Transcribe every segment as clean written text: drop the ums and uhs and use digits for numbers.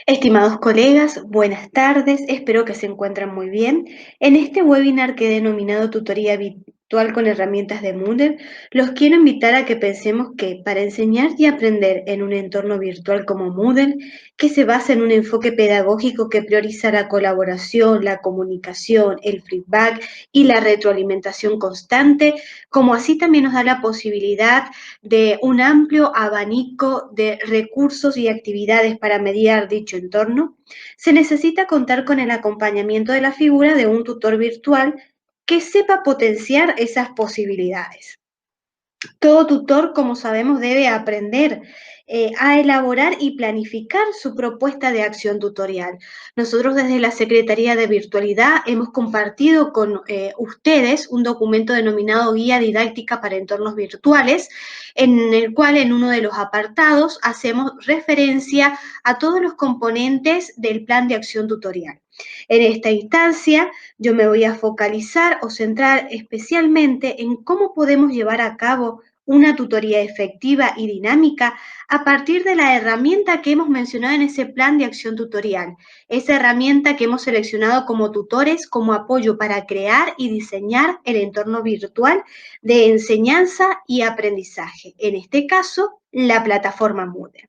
Estimados colegas, buenas tardes, espero que se encuentren muy bien. En este webinar que he denominado Tutoría Virtual con herramientas de Moodle, los quiero invitar a que pensemos que para enseñar y aprender en un entorno virtual como Moodle, que se basa en un enfoque pedagógico que prioriza la colaboración, la comunicación, el feedback y la retroalimentación constante, como así también nos da la posibilidad de un amplio abanico de recursos y actividades para mediar dicho entorno, se necesita contar con el acompañamiento de la figura de un tutor virtual que sepa potenciar esas posibilidades. Todo tutor, como sabemos, debe aprender a elaborar y planificar su propuesta de acción tutorial. Nosotros desde la Secretaría de Virtualidad hemos compartido con ustedes un documento denominado Guía Didáctica para Entornos Virtuales, en el cual en uno de los apartados hacemos referencia a todos los componentes del plan de acción tutorial. En esta instancia, yo me voy a focalizar o centrar especialmente en cómo podemos llevar a cabo una tutoría efectiva y dinámica a partir de la herramienta que hemos mencionado en ese plan de acción tutorial, esa herramienta que hemos seleccionado como tutores como apoyo para crear y diseñar el entorno virtual de enseñanza y aprendizaje, en este caso, la plataforma Moodle.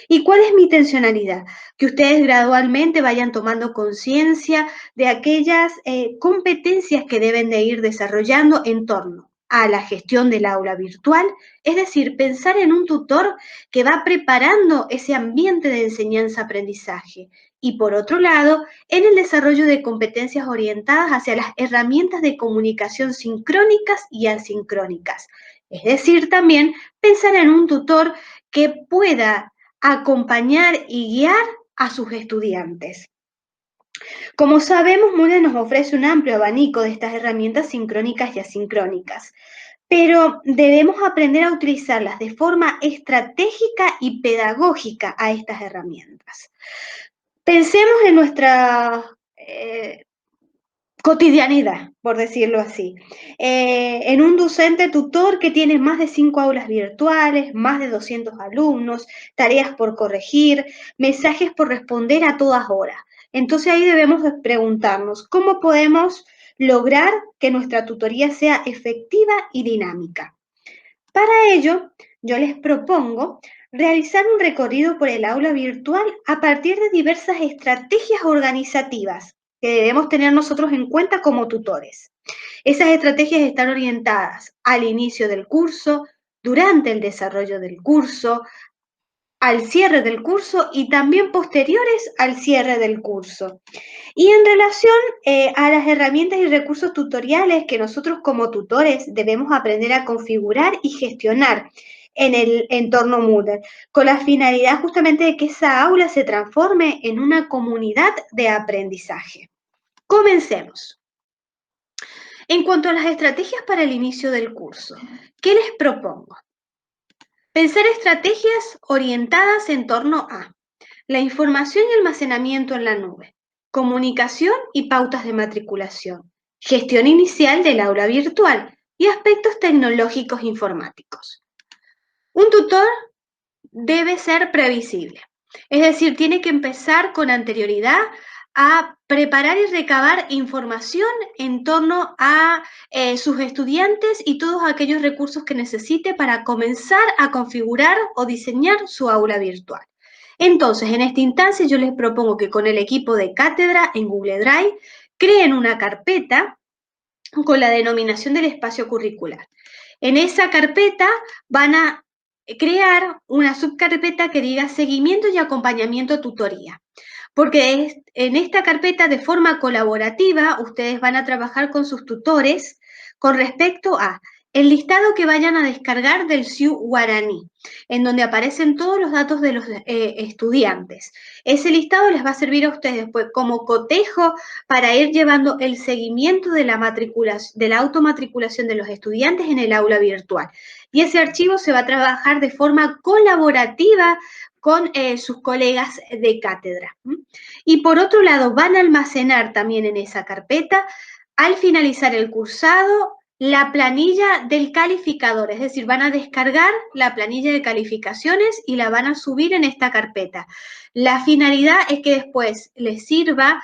¿Y cuál es mi intencionalidad? Que ustedes gradualmente vayan tomando conciencia de aquellas competencias que deben de ir desarrollando en torno a la gestión del aula virtual, es decir, pensar en un tutor que va preparando ese ambiente de enseñanza-aprendizaje. Y por otro lado, en el desarrollo de competencias orientadas hacia las herramientas de comunicación sincrónicas y asincrónicas. Es decir, también pensar en un tutor que pueda acompañar y guiar a sus estudiantes. Como sabemos, Moodle nos ofrece un amplio abanico de estas herramientas sincrónicas y asincrónicas, pero debemos aprender a utilizarlas de forma estratégica y pedagógica a estas herramientas. Pensemos en nuestra cotidianidad, por decirlo así. En un docente tutor que tiene más de 5 aulas virtuales, más de 200 alumnos, tareas por corregir, mensajes por responder a todas horas. Entonces ahí debemos preguntarnos, ¿cómo podemos lograr que nuestra tutoría sea efectiva y dinámica? Para ello, yo les propongo realizar un recorrido por el aula virtual a partir de diversas estrategias organizativas que debemos tener nosotros en cuenta como tutores. Esas estrategias están orientadas al inicio del curso, durante el desarrollo del curso, al cierre del curso y también posteriores al cierre del curso. Y en relación a las herramientas y recursos tutoriales que nosotros como tutores debemos aprender a configurar y gestionar en el entorno Moodle, con la finalidad justamente de que esa aula se transforme en una comunidad de aprendizaje. Comencemos. En cuanto a las estrategias para el inicio del curso, ¿qué les propongo? Pensar estrategias orientadas en torno a la información y almacenamiento en la nube, comunicación y pautas de matriculación, gestión inicial del aula virtual y aspectos tecnológicos informáticos. Un tutor debe ser previsible, es decir, tiene que empezar con anterioridad a preparar y recabar información en torno a sus estudiantes y todos aquellos recursos que necesite para comenzar a configurar o diseñar su aula virtual. Entonces, en esta instancia yo les propongo que con el equipo de cátedra en Google Drive creen una carpeta con la denominación del espacio curricular. En esa carpeta van a crear una subcarpeta que diga seguimiento y acompañamiento tutoría. Porque en esta carpeta de forma colaborativa ustedes van a trabajar con sus tutores con respecto a el listado que vayan a descargar del SIU Guaraní, en donde aparecen todos los datos de los estudiantes. Ese listado les va a servir a ustedes pues, como cotejo para ir llevando el seguimiento de la automatriculación de los estudiantes en el aula virtual. Y ese archivo se va a trabajar de forma colaborativa con sus colegas de cátedra. Y por otro lado, van a almacenar también en esa carpeta, al finalizar el cursado, la planilla del calificador, es decir, van a descargar la planilla de calificaciones y la van a subir en esta carpeta. La finalidad es que después les sirva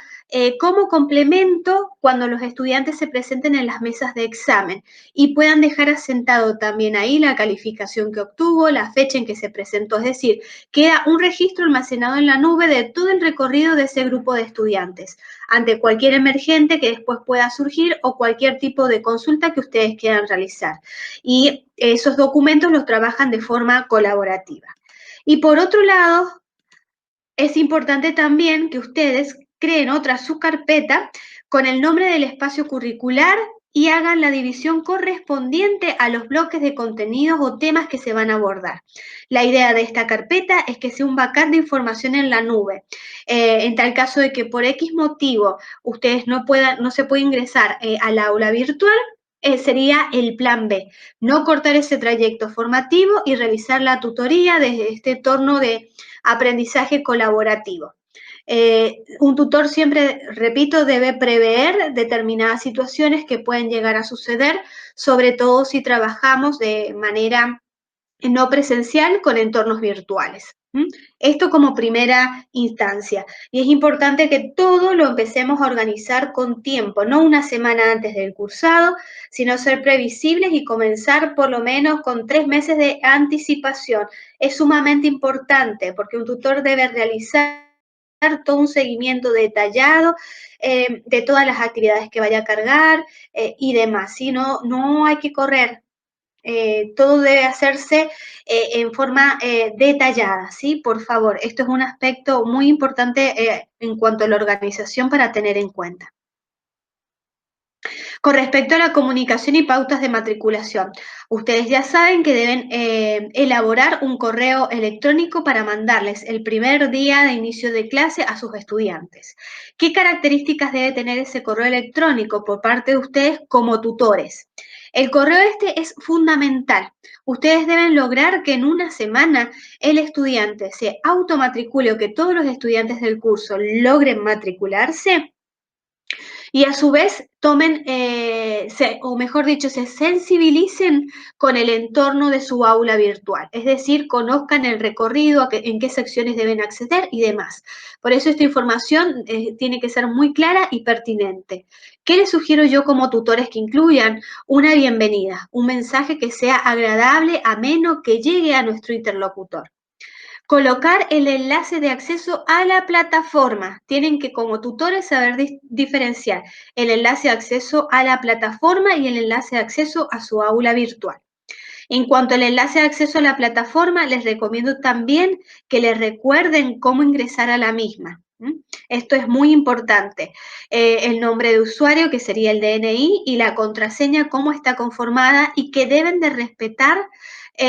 como complemento cuando los estudiantes se presenten en las mesas de examen y puedan dejar asentado también ahí la calificación que obtuvo, la fecha en que se presentó, es decir, queda un registro almacenado en la nube de todo el recorrido de ese grupo de estudiantes, ante cualquier emergente que después pueda surgir o cualquier tipo de consulta que ustedes quieran realizar. Y esos documentos los trabajan de forma colaborativa. Y por otro lado, es importante también que ustedes creen otra subcarpeta con el nombre del espacio curricular y hagan la división correspondiente a los bloques de contenidos o temas que se van a abordar. La idea de esta carpeta es que sea un backup de información en la nube. En tal caso de que por X motivo ustedes no se puede ingresar al aula virtual, sería el plan B, no cortar ese trayecto formativo y realizar la tutoría desde este entorno de aprendizaje colaborativo. Un tutor siempre, repito, debe prever determinadas situaciones que pueden llegar a suceder, sobre todo si trabajamos de manera no presencial con entornos virtuales. Esto como primera instancia. Y es importante que todo lo empecemos a organizar con tiempo, no una semana antes del cursado, sino ser previsibles y comenzar por lo menos con 3 meses de anticipación. Es sumamente importante porque un tutor debe realizar todo un seguimiento detallado de todas las actividades que vaya a cargar y demás. ¿Sí? No hay que correr. Todo debe hacerse en forma detallada, ¿sí? Por favor, esto es un aspecto muy importante en cuanto a la organización para tener en cuenta. Con respecto a la comunicación y pautas de matriculación, ustedes ya saben que deben elaborar un correo electrónico para mandarles el primer día de inicio de clase a sus estudiantes. ¿Qué características debe tener ese correo electrónico por parte de ustedes como tutores? El correo este es fundamental. Ustedes deben lograr que en una semana el estudiante se automatricule o que todos los estudiantes del curso logren matricularse y a su vez tomen, o mejor dicho, se sensibilicen con el entorno de su aula virtual, es decir, conozcan el recorrido, en qué secciones deben acceder y demás. Por eso esta información tiene que ser muy clara y pertinente. ¿Qué les sugiero yo como tutores que incluyan? Una bienvenida, un mensaje que sea agradable, ameno, que llegue a nuestro interlocutor. Colocar el enlace de acceso a la plataforma. Tienen que, como tutores, saber diferenciar el enlace de acceso a la plataforma y el enlace de acceso a su aula virtual. En cuanto al enlace de acceso a la plataforma, les recomiendo también que les recuerden cómo ingresar a la misma. Esto es muy importante. El nombre de usuario, que sería el DNI, y la contraseña, cómo está conformada y que deben de respetar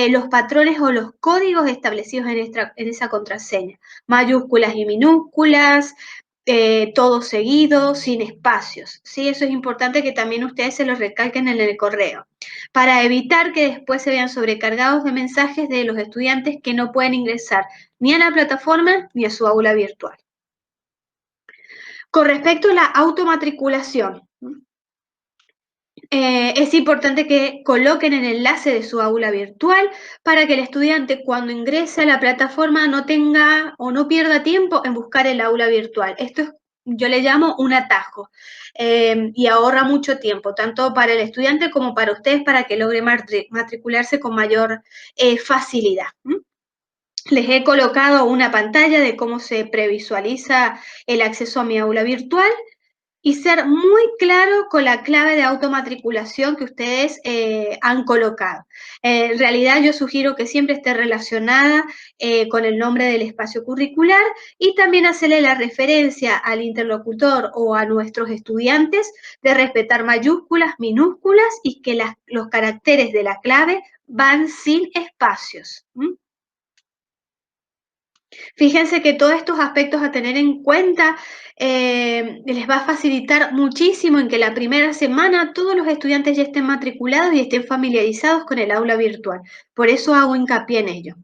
los patrones o los códigos establecidos en esa contraseña. Mayúsculas y minúsculas, todo seguido, sin espacios. ¿Sí? Eso es importante que también ustedes se lo recalquen en el correo, para evitar que después se vean sobrecargados de mensajes de los estudiantes que no pueden ingresar ni a la plataforma ni a su aula virtual. Con respecto a la automatriculación, es importante que coloquen el enlace de su aula virtual para que el estudiante cuando ingrese a la plataforma no tenga o no pierda tiempo en buscar el aula virtual. Esto es, yo le llamo un atajo y ahorra mucho tiempo, tanto para el estudiante como para ustedes, para que logre matricularse con mayor facilidad. Les he colocado una pantalla de cómo se previsualiza el acceso a mi aula virtual y ser muy claro con la clave de automatriculación que ustedes han colocado. En realidad yo sugiero que siempre esté relacionada con el nombre del espacio curricular y también hacerle la referencia al interlocutor o a nuestros estudiantes de respetar mayúsculas, minúsculas y que los caracteres de la clave van sin espacios. Fíjense que todos estos aspectos a tener en cuenta les va a facilitar muchísimo en que la primera semana todos los estudiantes ya estén matriculados y estén familiarizados con el aula virtual. Por eso hago hincapié en ello.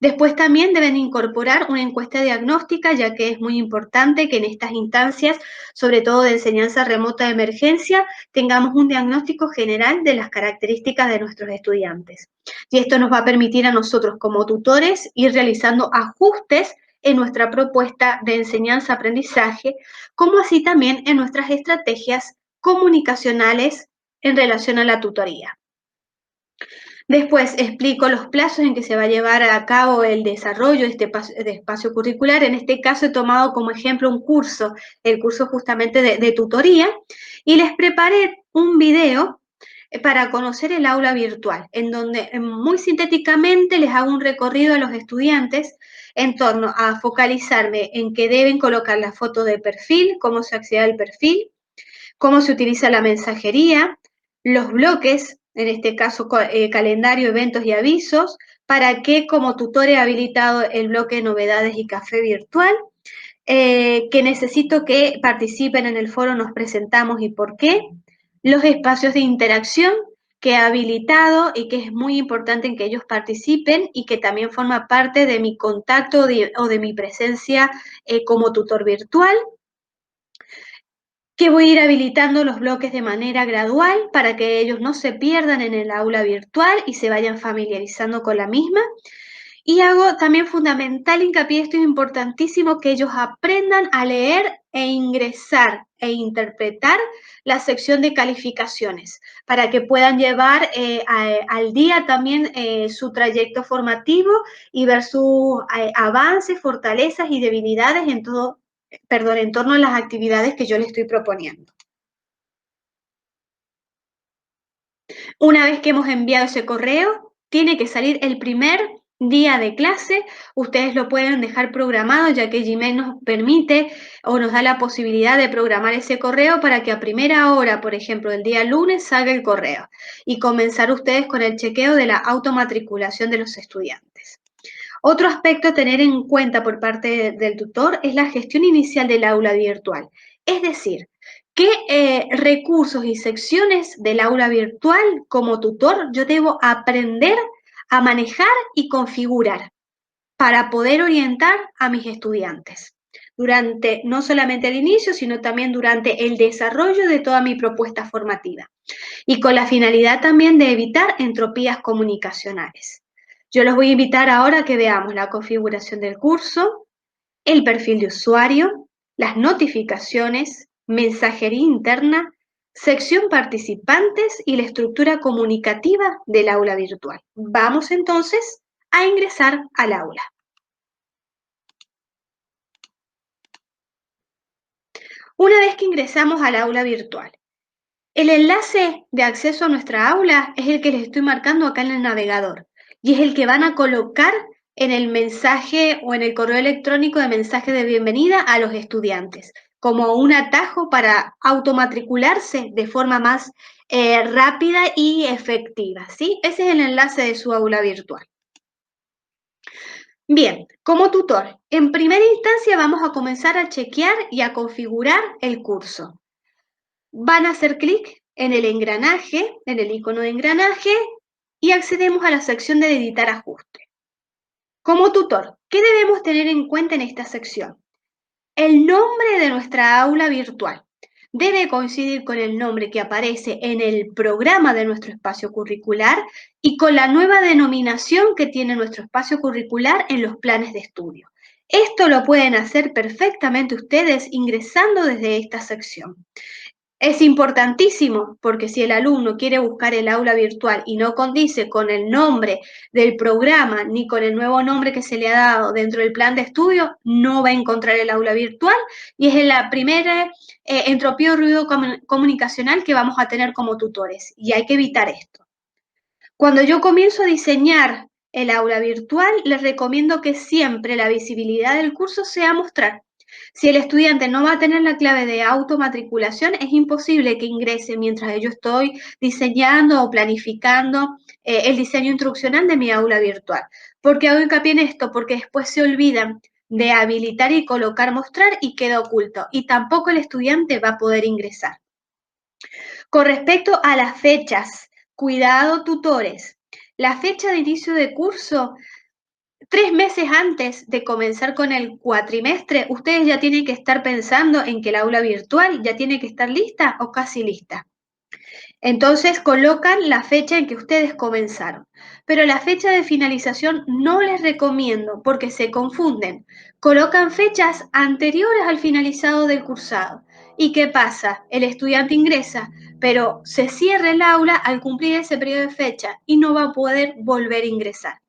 Después también deben incorporar una encuesta diagnóstica, ya que es muy importante que en estas instancias, sobre todo de enseñanza remota de emergencia, tengamos un diagnóstico general de las características de nuestros estudiantes. Y esto nos va a permitir a nosotros como tutores ir realizando ajustes en nuestra propuesta de enseñanza-aprendizaje, como así también en nuestras estrategias comunicacionales en relación a la tutoría. Después explico los plazos en que se va a llevar a cabo el desarrollo de espacio curricular. En este caso he tomado como ejemplo un curso, el curso justamente de tutoría, y les preparé un video para conocer el aula virtual, en donde muy sintéticamente les hago un recorrido a los estudiantes en torno a focalizarme en que deben colocar la foto de perfil, cómo se accede al perfil, cómo se utiliza la mensajería, los bloques, en este caso calendario, eventos y avisos, para que como tutor he habilitado el bloque novedades y café virtual, que necesito que participen en el foro Nos Presentamos y por qué, los espacios de interacción que he habilitado y que es muy importante en que ellos participen y que también forma parte de mi contacto o de mi presencia como tutor virtual, que voy a ir habilitando los bloques de manera gradual para que ellos no se pierdan en el aula virtual y se vayan familiarizando con la misma. Y hago también fundamental hincapié, esto es importantísimo, que ellos aprendan a leer e ingresar e interpretar la sección de calificaciones para que puedan llevar al día también su trayecto formativo y ver sus avances, fortalezas y debilidades en todo, perdón, en torno a las actividades que yo les estoy proponiendo. Una vez que hemos enviado ese correo, tiene que salir el primer día de clase. Ustedes lo pueden dejar programado, ya que Gmail nos permite o nos da la posibilidad de programar ese correo para que a primera hora, por ejemplo, el día lunes, salga el correo y comenzar ustedes con el chequeo de la automatriculación de los estudiantes. Otro aspecto a tener en cuenta por parte del tutor es la gestión inicial del aula virtual. Es decir, qué recursos y secciones del aula virtual como tutor yo debo aprender a manejar y configurar para poder orientar a mis estudiantes durante no solamente el inicio, sino también durante el desarrollo de toda mi propuesta formativa y con la finalidad también de evitar entropías comunicacionales. Yo los voy a invitar ahora a que veamos la configuración del curso, el perfil de usuario, las notificaciones, mensajería interna, sección participantes y la estructura comunicativa del aula virtual. Vamos entonces a ingresar al aula. Una vez que ingresamos al aula virtual, el enlace de acceso a nuestra aula es el que les estoy marcando acá en el navegador y es el que van a colocar en el mensaje o en el correo electrónico de mensaje de bienvenida a los estudiantes, como un atajo para automatricularse de forma más rápida y efectiva, ¿sí? Ese es el enlace de su aula virtual. Bien, como tutor, en primera instancia vamos a comenzar a chequear y a configurar el curso. Van a hacer clic en el engranaje, en el icono de engranaje, y accedemos a la sección de editar ajuste. Como tutor, ¿qué debemos tener en cuenta en esta sección? El nombre de nuestra aula virtual debe coincidir con el nombre que aparece en el programa de nuestro espacio curricular y con la nueva denominación que tiene nuestro espacio curricular en los planes de estudio. Esto lo pueden hacer perfectamente ustedes ingresando desde esta sección. Es importantísimo porque si el alumno quiere buscar el aula virtual y no condice con el nombre del programa ni con el nuevo nombre que se le ha dado dentro del plan de estudio, no va a encontrar el aula virtual y es la primera entropía o ruido comunicacional que vamos a tener como tutores y hay que evitar esto. Cuando yo comienzo a diseñar el aula virtual, les recomiendo que siempre la visibilidad del curso sea mostrar. Si el estudiante no va a tener la clave de automatriculación, es imposible que ingrese mientras yo estoy diseñando o planificando el diseño instruccional de mi aula virtual. ¿Por qué hago hincapié en esto? Porque después se olvidan de habilitar y colocar mostrar y queda oculto. Y tampoco el estudiante va a poder ingresar. Con respecto a las fechas, cuidado tutores. La fecha de inicio de curso 3 meses antes de comenzar con el cuatrimestre, ustedes ya tienen que estar pensando en que el aula virtual ya tiene que estar lista o casi lista. Entonces colocan la fecha en que ustedes comenzaron, pero la fecha de finalización no les recomiendo porque se confunden. Colocan fechas anteriores al finalizado del cursado. ¿Y qué pasa? El estudiante ingresa, pero se cierra el aula al cumplir ese periodo de fecha y no va a poder volver a ingresar.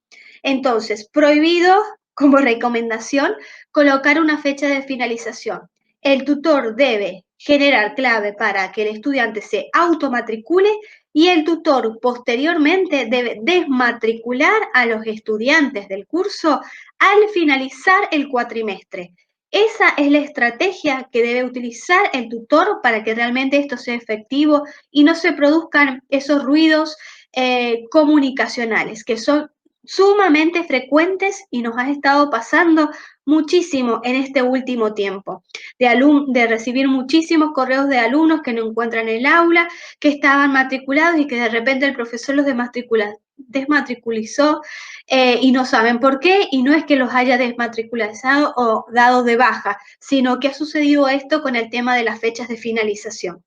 Entonces, prohibido como recomendación colocar una fecha de finalización. El tutor debe generar clave para que el estudiante se automatricule y el tutor posteriormente debe desmatricular a los estudiantes del curso al finalizar el cuatrimestre. Esa es la estrategia que debe utilizar el tutor para que realmente esto sea efectivo y no se produzcan esos ruidos comunicacionales que son sumamente frecuentes y nos ha estado pasando muchísimo en este último tiempo, de recibir muchísimos correos de alumnos que no encuentran el aula, que estaban matriculados y que de repente el profesor los desmatriculizó y no saben por qué, y no es que los haya desmatriculizado o dado de baja, sino que ha sucedido esto con el tema de las fechas de finalización.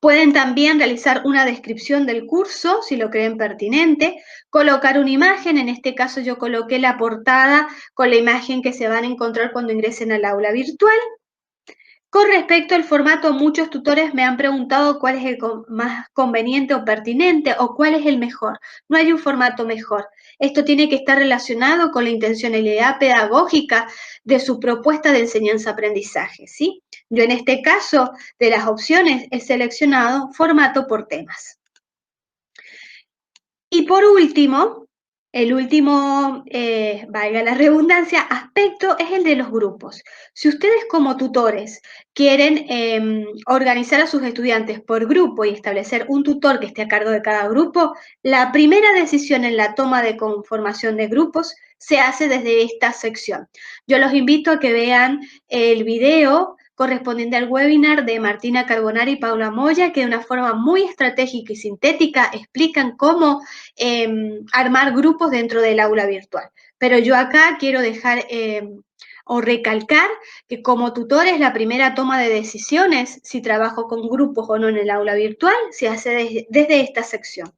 Pueden también realizar una descripción del curso, si lo creen pertinente, colocar una imagen, en este caso yo coloqué la portada con la imagen que se van a encontrar cuando ingresen al aula virtual. Con respecto al formato, muchos tutores me han preguntado cuál es el más conveniente o pertinente o cuál es el mejor. No hay un formato mejor. Esto tiene que estar relacionado con la intencionalidad pedagógica de su propuesta de enseñanza-aprendizaje, ¿sí? Yo en este caso, de las opciones, he seleccionado formato por temas. Y por último, el último, valga la redundancia, aspecto es el de los grupos. Si ustedes como tutores quieren organizar a sus estudiantes por grupo y establecer un tutor que esté a cargo de cada grupo, la primera decisión en la toma de conformación de grupos se hace desde esta sección. Yo los invito a que vean el video correspondiente al webinar de Martina Carbonari y Paula Moya, que de una forma muy estratégica y sintética explican cómo armar grupos dentro del aula virtual. Pero yo acá quiero dejar o recalcar que como tutores la primera toma de decisiones, si trabajo con grupos o no en el aula virtual, se hace desde esta sección.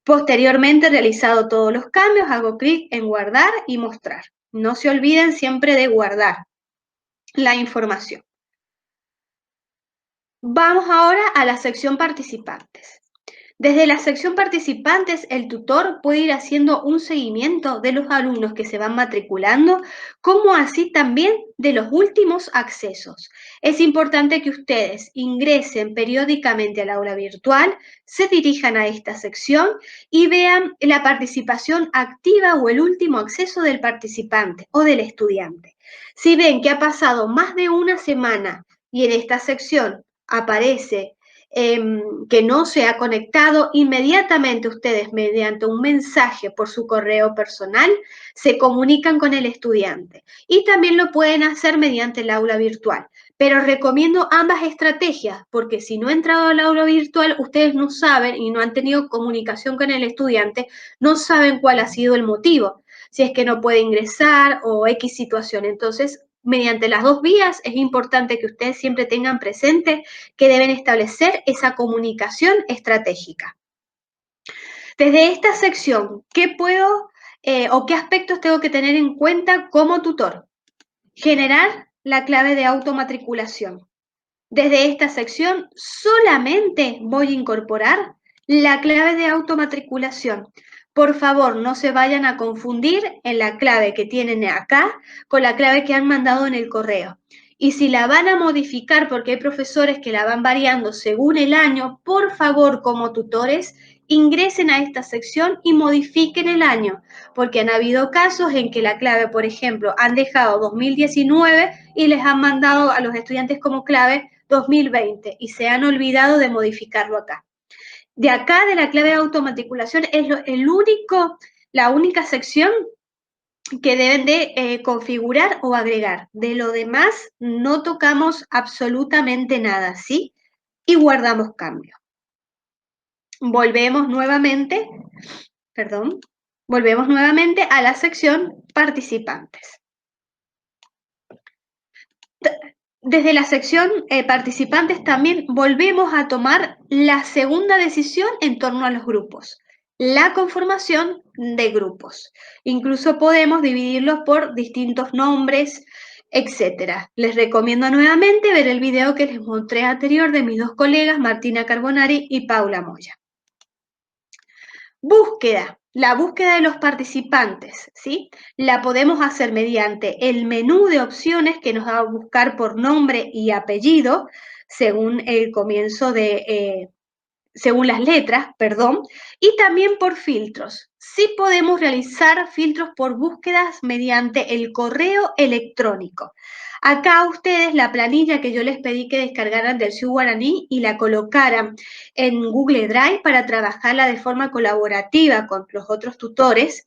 Posteriormente, realizado todos los cambios, hago clic en guardar y mostrar. No se olviden siempre de guardar la información. Vamos ahora a la sección participantes. Desde la sección participantes, el tutor puede ir haciendo un seguimiento de los alumnos que se van matriculando, como así también de los últimos accesos. Es importante que ustedes ingresen periódicamente al aula virtual, se dirijan a esta sección y vean la participación activa o el último acceso del participante o del estudiante. Si ven que ha pasado más de una semana y en esta sección aparece que no se ha conectado, inmediatamente ustedes mediante un mensaje por su correo personal se comunican con el estudiante y también lo pueden hacer mediante el aula virtual. Pero recomiendo ambas estrategias porque si no han entrado al aula virtual, ustedes no saben y no han tenido comunicación con el estudiante, no saben cuál ha sido el motivo, si es que no puede ingresar o X situación. Entonces, mediante las dos vías es importante que ustedes siempre tengan presente que deben establecer esa comunicación estratégica. Desde esta sección, ¿qué puedo o qué aspectos tengo que tener en cuenta como tutor? Generar la clave de automatriculación. Desde esta sección solamente voy a incorporar la clave de automatriculación. Por favor, no se vayan a confundir en la clave que tienen acá con la clave que han mandado en el correo. Y si la van a modificar, porque hay profesores que la van variando según el año, por favor, como tutores, ingresen a esta sección y modifiquen el año, porque han habido casos en que la clave, por ejemplo, han dejado 2019 y les han mandado a los estudiantes como clave 2020 y se han olvidado de modificarlo acá. De acá, de la clave de automatriculación, es la única sección que deben de configurar o agregar. De lo demás, no tocamos absolutamente nada, ¿sí? Y guardamos cambio. Volvemos nuevamente, perdón. Volvemos nuevamente a la sección participantes. Desde la sección participantes también volvemos a tomar la segunda decisión en torno a los grupos, la conformación de grupos. Incluso podemos dividirlos por distintos nombres, etc. Les recomiendo nuevamente ver el video que les mostré anterior de mis dos colegas, Martina Carbonari y Paula Moya. Búsqueda. La búsqueda de los participantes, ¿sí? La podemos hacer mediante el menú de opciones que nos va a buscar por nombre y apellido, según el comienzo de, según las letras, perdón, y también por filtros. Sí podemos realizar filtros por búsquedas mediante el correo electrónico. Acá ustedes la planilla que yo les pedí que descargaran del Ciu Guaraní y la colocaran en Google Drive para trabajarla de forma colaborativa con los otros tutores.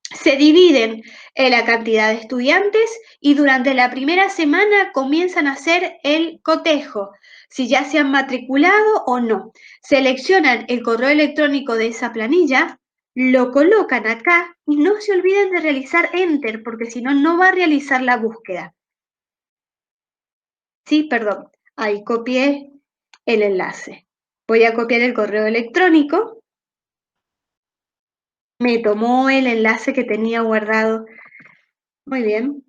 Se dividen la cantidad de estudiantes y durante la primera semana comienzan a hacer el cotejo, si ya se han matriculado o no. Seleccionan el correo electrónico de esa planilla, lo colocan acá y no se olviden de realizar Enter, porque si no, no va a realizar la búsqueda. Sí, perdón, ahí copié el enlace. Voy a copiar el correo electrónico. Me tomó el enlace que tenía guardado. Muy bien.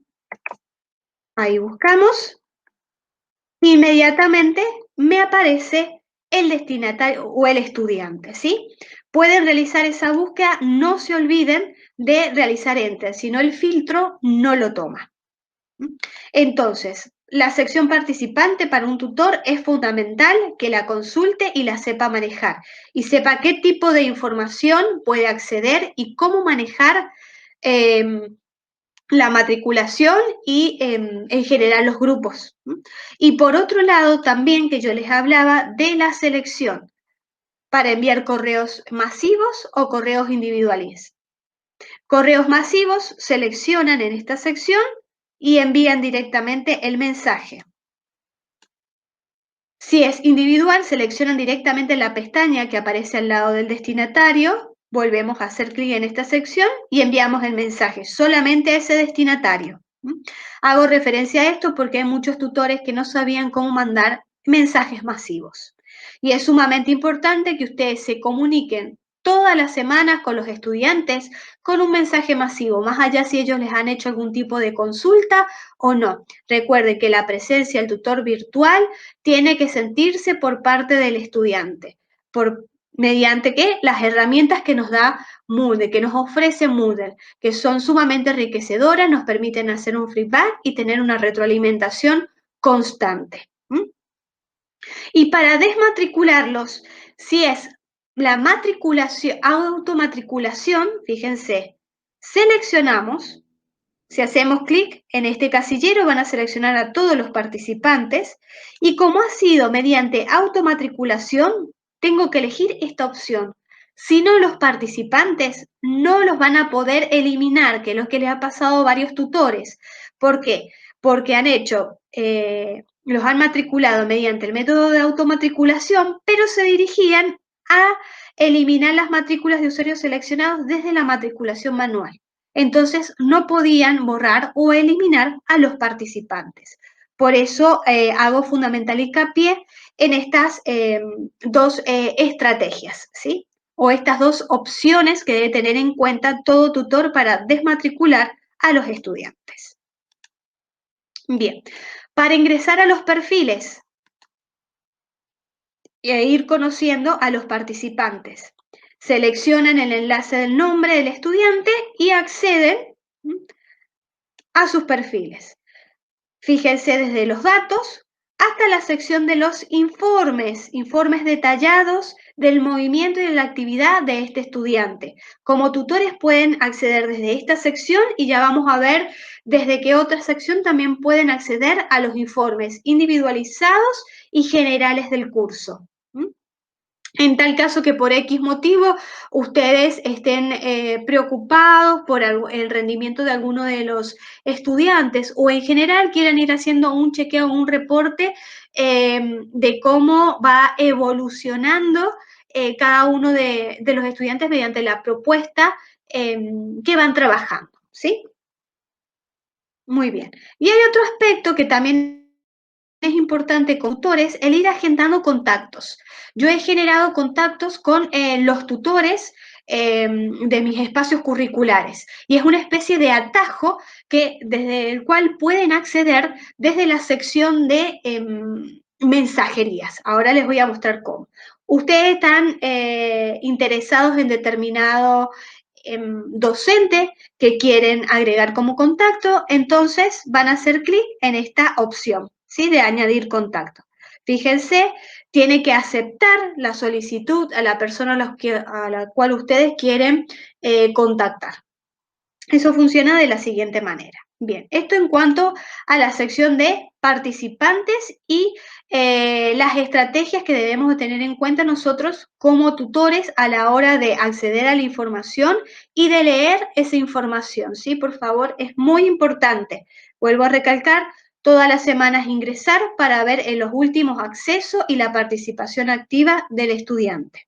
Ahí buscamos. Inmediatamente me aparece el destinatario o el estudiante, ¿sí? Pueden realizar esa búsqueda, no se olviden de realizar Enter, si no el filtro no lo toma. Entonces, la sección participante para un tutor es fundamental que la consulte y la sepa manejar y sepa qué tipo de información puede acceder y cómo manejar la matriculación y en general los grupos. Y por otro lado, también que yo les hablaba de la selección para enviar correos masivos o correos individuales. Correos masivos seleccionan en esta sección y envían directamente el mensaje. Si es individual, seleccionan directamente la pestaña que aparece al lado del destinatario, volvemos a hacer clic en esta sección y enviamos el mensaje solamente a ese destinatario. Hago referencia a esto porque hay muchos tutores que no sabían cómo mandar mensajes masivos. Y es sumamente importante que ustedes se comuniquen todas las semanas con los estudiantes con un mensaje masivo, más allá si ellos les han hecho algún tipo de consulta o no. Recuerden que la presencia del tutor virtual tiene que sentirse por parte del estudiante, mediante ¿qué? Las herramientas que nos da Moodle, que nos ofrece Moodle, que son sumamente enriquecedoras, nos permiten hacer un feedback y tener una retroalimentación constante. Y para desmatricularlos, si es la matriculación, automatriculación, fíjense, seleccionamos, si hacemos clic en este casillero van a seleccionar a todos los participantes y como ha sido mediante automatriculación, tengo que elegir esta opción. Si no, los participantes no los van a poder eliminar, que es lo que les ha pasado a varios tutores. ¿Por qué? Porque han hecho, los han matriculado mediante el método de automatriculación, pero se dirigían a eliminar las matrículas de usuarios seleccionados desde la matriculación manual. Entonces no podían borrar o eliminar a los participantes. Por eso hago fundamental hincapié en estas dos estrategias, ¿sí? O estas dos opciones que debe tener en cuenta todo tutor para desmatricular a los estudiantes. Bien, para ingresar a los perfiles e ir conociendo a los participantes. Seleccionan el enlace del nombre del estudiante y acceden a sus perfiles. Fíjense desde los datos hasta la sección de los informes, informes detallados del movimiento y de la actividad de este estudiante. Como tutores pueden acceder desde esta sección y ya vamos a ver desde qué otra sección también pueden acceder a los informes individualizados y generales del curso. En tal caso que por X motivo ustedes estén preocupados por el rendimiento de alguno de los estudiantes o en general quieran ir haciendo un chequeo, un reporte de cómo va evolucionando cada uno de los estudiantes mediante la propuesta que van trabajando, ¿sí? Muy bien. Y hay otro aspecto que también es importante con tutores, el ir agendando contactos. Yo he generado contactos con los tutores de mis espacios curriculares y es una especie de atajo desde el cual pueden acceder desde la sección de mensajerías. Ahora les voy a mostrar cómo. Ustedes están interesados en determinado docente que quieren agregar como contacto, entonces van a hacer clic en esta opción, ¿sí? De añadir contacto. Fíjense, tiene que aceptar la solicitud a la persona a la cual ustedes quieren contactar. Eso funciona de la siguiente manera. Bien, esto en cuanto a la sección de participantes y las estrategias que debemos de tener en cuenta nosotros como tutores a la hora de acceder a la información y de leer esa información, ¿sí? Por favor, es muy importante. Vuelvo a recalcar, todas las semanas ingresar para ver en los últimos accesos y la participación activa del estudiante.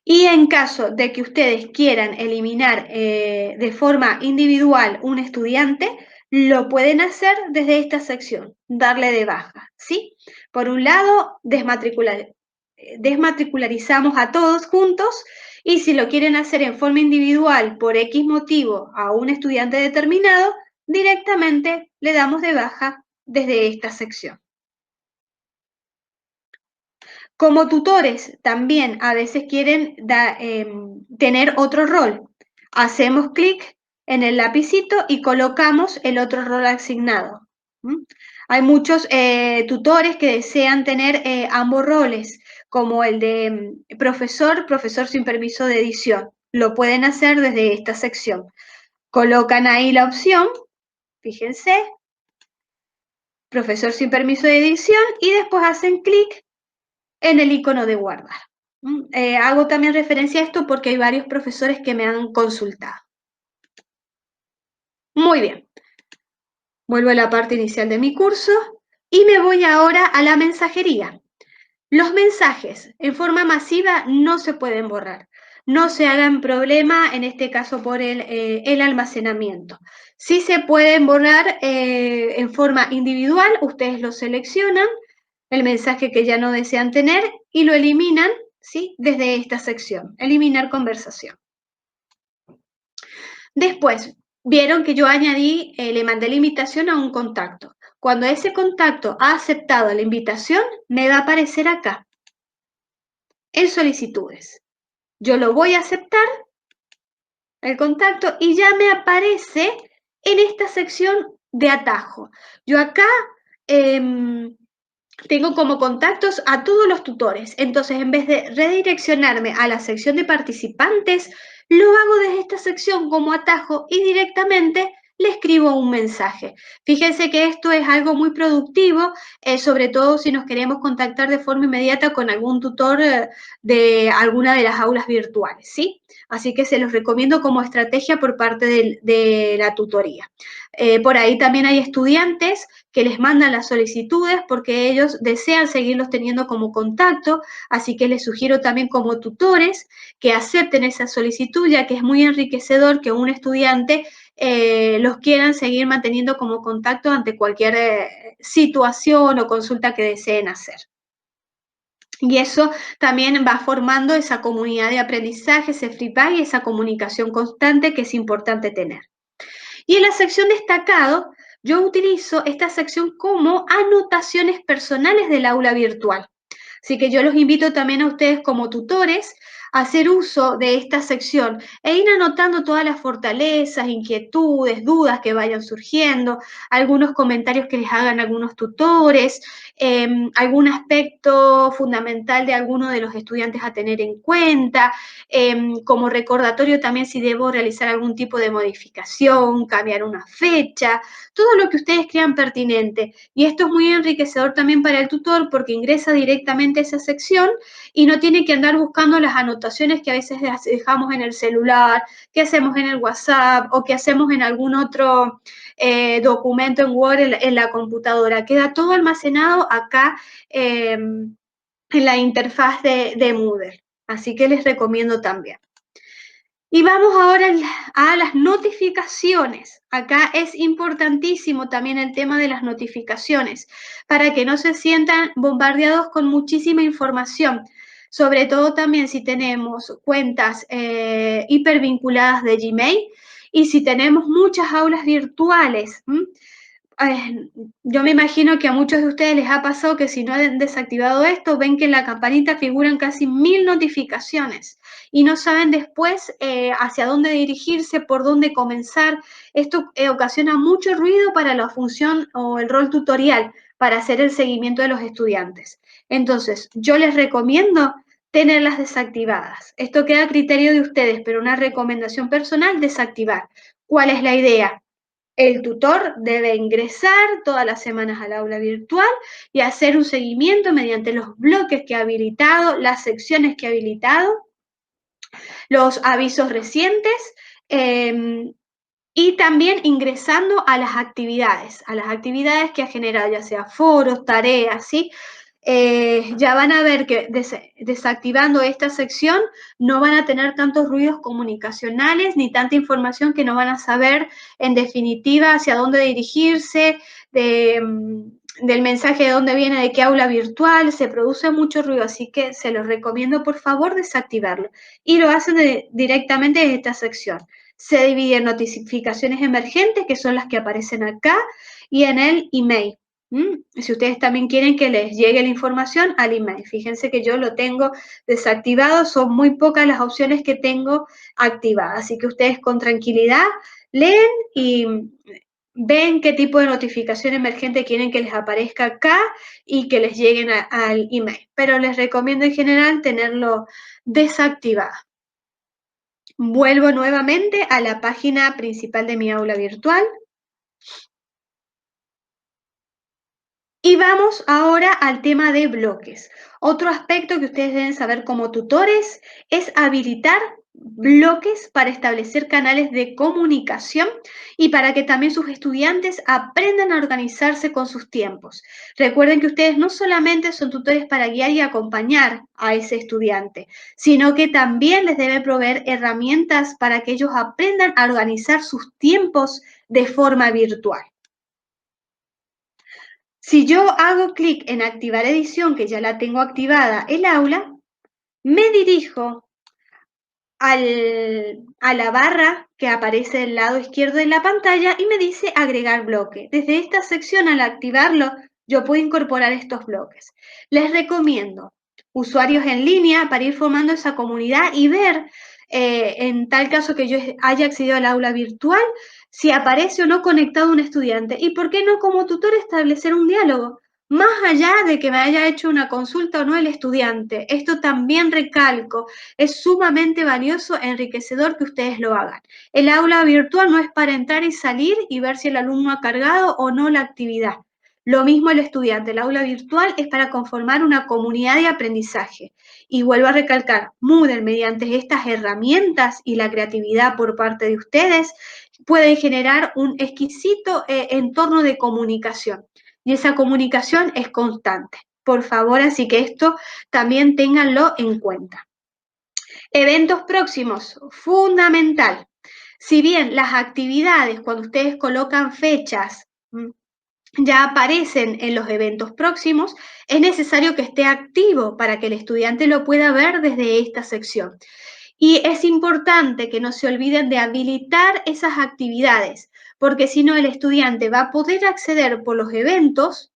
Y en caso de que ustedes quieran eliminar de forma individual un estudiante, lo pueden hacer desde esta sección, darle de baja, ¿sí? Por un lado, desmatricularizamos a todos juntos y si lo quieren hacer en forma individual por X motivo a un estudiante determinado, directamente le damos de baja desde esta sección. Como tutores también a veces quieren tener otro rol. Hacemos clic en el lapicito y colocamos el otro rol asignado. ¿Mm? Hay muchos tutores que desean tener ambos roles, como el de profesor, profesor sin permiso de edición. Lo pueden hacer desde esta sección. Colocan ahí la opción, fíjense, profesor sin permiso de edición, y después hacen clic en el icono de guardar. Hago también referencia a esto porque hay varios profesores que me han consultado. Muy bien. Vuelvo a la parte inicial de mi curso y me voy ahora a la mensajería. Los mensajes en forma masiva no se pueden borrar. No se hagan problema, en este caso, por el almacenamiento. Sí se pueden borrar en forma individual, ustedes lo seleccionan, el mensaje que ya no desean tener y lo eliminan, ¿sí? Desde esta sección, eliminar conversación. Después, vieron que yo añadí, le mandé la invitación a un contacto. Cuando ese contacto ha aceptado la invitación, me va a aparecer acá, en solicitudes. Yo lo voy a aceptar, el contacto, y ya me aparece en esta sección de atajo. Yo acá tengo como contactos a todos los tutores. Entonces, en vez de redireccionarme a la sección de participantes, lo hago desde esta sección como atajo y directamente le escribo un mensaje. Fíjense que esto es algo muy productivo, sobre todo si nos queremos contactar de forma inmediata con algún tutor de alguna de las aulas virtuales, ¿sí? Así que se los recomiendo como estrategia por parte de la tutoría. Por ahí también hay estudiantes que les mandan las solicitudes porque ellos desean seguirlos teniendo como contacto, así que les sugiero también como tutores que acepten esa solicitud, ya que es muy enriquecedor que un estudiante los quieran seguir manteniendo como contacto ante cualquier situación o consulta que deseen hacer. Y eso también va formando esa comunidad de aprendizaje, ese feedback y esa comunicación constante que es importante tener. Y en la sección destacado, yo utilizo esta sección como anotaciones personales del aula virtual. Así que yo los invito también a ustedes como tutores a hacer uso de esta sección e ir anotando todas las fortalezas, inquietudes, dudas que vayan surgiendo, algunos comentarios que les hagan algunos tutores, algún aspecto fundamental de alguno de los estudiantes a tener en cuenta, como recordatorio también si debo realizar algún tipo de modificación, cambiar una fecha, todo lo que ustedes crean pertinente. Y esto es muy enriquecedor también para el tutor porque ingresa directamente directamente esa sección y no tiene que andar buscando las anotaciones que a veces dejamos en el celular, que hacemos en el WhatsApp o que hacemos en algún otro documento en Word en la computadora. Queda todo almacenado acá en la interfaz de Moodle. Así que les recomiendo también. Y vamos ahora a las notificaciones. Acá es importantísimo también el tema de las notificaciones para que no se sientan bombardeados con muchísima información. Sobre todo también si tenemos cuentas hipervinculadas de Gmail y si tenemos muchas aulas virtuales. Yo me imagino que a muchos de ustedes les ha pasado que si no han desactivado esto, ven que en la campanita figuran casi 1000 notificaciones y no saben después hacia dónde dirigirse, por dónde comenzar. Esto ocasiona mucho ruido para la función o el rol tutorial para hacer el seguimiento de los estudiantes. Entonces, yo les recomiendo tenerlas desactivadas. Esto queda a criterio de ustedes, pero una recomendación personal, desactivar. ¿Cuál es la idea? El tutor debe ingresar todas las semanas al aula virtual y hacer un seguimiento mediante los bloques que ha habilitado, las secciones que ha habilitado, los avisos recientes y también ingresando a las actividades que ha generado, ya sea foros, tareas, ¿sí? Ya van a ver que desactivando esta sección no van a tener tantos ruidos comunicacionales ni tanta información que no van a saber en definitiva hacia dónde dirigirse, del mensaje de dónde viene, de qué aula virtual, se produce mucho ruido, así que se los recomiendo por favor desactivarlo. Y lo hacen directamente desde esta sección. Se divide en notificaciones emergentes, que son las que aparecen acá, y en el email. Si ustedes también quieren que les llegue la información al email. Fíjense que yo lo tengo desactivado, son muy pocas las opciones que tengo activadas, así que ustedes con tranquilidad leen y ven qué tipo de notificación emergente quieren que les aparezca acá y que les lleguen al email. Pero les recomiendo en general tenerlo desactivado. Vuelvo nuevamente a la página principal de mi aula virtual. Y vamos ahora al tema de bloques. Otro aspecto que ustedes deben saber como tutores es habilitar bloques para establecer canales de comunicación y para que también sus estudiantes aprendan a organizarse con sus tiempos. Recuerden que ustedes no solamente son tutores para guiar y acompañar a ese estudiante, sino que también les debe proveer herramientas para que ellos aprendan a organizar sus tiempos de forma virtual. Si yo hago clic en activar edición, que ya la tengo activada el aula, me dirijo a la barra que aparece del lado izquierdo de la pantalla y me dice agregar bloque. Desde esta sección, al activarlo, yo puedo incorporar estos bloques. Les recomiendo usuarios en línea para ir formando esa comunidad y ver, en tal caso que yo haya accedido al aula virtual, si aparece o no conectado un estudiante. Y por qué no como tutor establecer un diálogo, más allá de que me haya hecho una consulta o no el estudiante. Esto también recalco, es sumamente valioso e enriquecedor que ustedes lo hagan. El aula virtual no es para entrar y salir y ver si el alumno ha cargado o no la actividad. Lo mismo el estudiante, el aula virtual es para conformar una comunidad de aprendizaje. Y vuelvo a recalcar, Moodle, mediante estas herramientas y la creatividad por parte de ustedes, pueden generar un exquisito entorno de comunicación. Y esa comunicación es constante. Por favor, así que esto también ténganlo en cuenta. Eventos próximos, fundamental. Si bien las actividades, cuando ustedes colocan fechas, ya aparecen en los eventos próximos, es necesario que esté activo para que el estudiante lo pueda ver desde esta sección. Y es importante que no se olviden de habilitar esas actividades, porque si no el estudiante va a poder acceder por los eventos,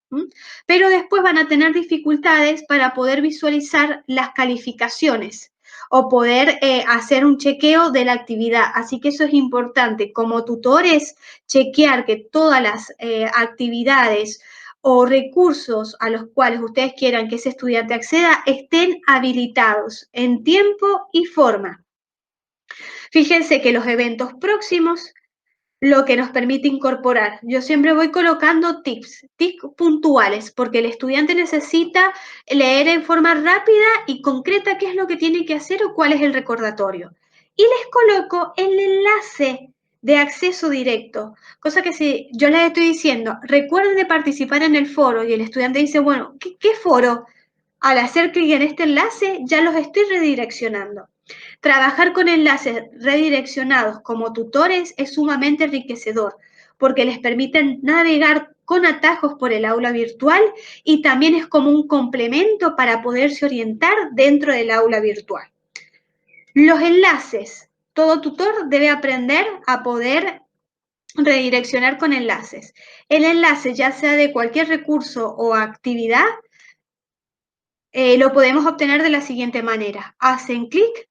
pero después van a tener dificultades para poder visualizar las calificaciones o poder hacer un chequeo de la actividad. Así que eso es importante. Como tutores, chequear que todas las actividades o recursos a los cuales ustedes quieran que ese estudiante acceda estén habilitados en tiempo y forma. Fíjense que los eventos próximos lo que nos permite incorporar. Yo siempre voy colocando tips puntuales, porque el estudiante necesita leer en forma rápida y concreta qué es lo que tiene que hacer o cuál es el recordatorio. Y les coloco el enlace de acceso directo, cosa que si yo les estoy diciendo, recuerden de participar en el foro y el estudiante dice, bueno, ¿qué foro? Al hacer clic en este enlace ya los estoy redireccionando. Trabajar con enlaces redireccionados como tutores es sumamente enriquecedor porque les permiten navegar con atajos por el aula virtual y también es como un complemento para poderse orientar dentro del aula virtual. Los enlaces. Todo tutor debe aprender a poder redireccionar con enlaces. El enlace, ya sea de cualquier recurso o actividad, lo podemos obtener de la siguiente manera. Hacen clic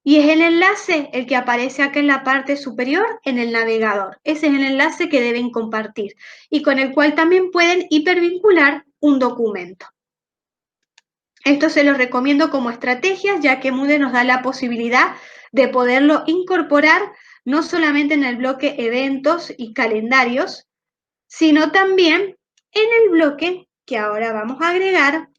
y es el enlace el que aparece acá en la parte superior en el navegador. Ese es el enlace que deben compartir y con el cual también pueden hipervincular un documento. Esto se lo recomiendo como estrategia, ya que Moodle nos da la posibilidad de poderlo incorporar no solamente en el bloque eventos y calendarios, sino también en el bloque que ahora vamos a agregar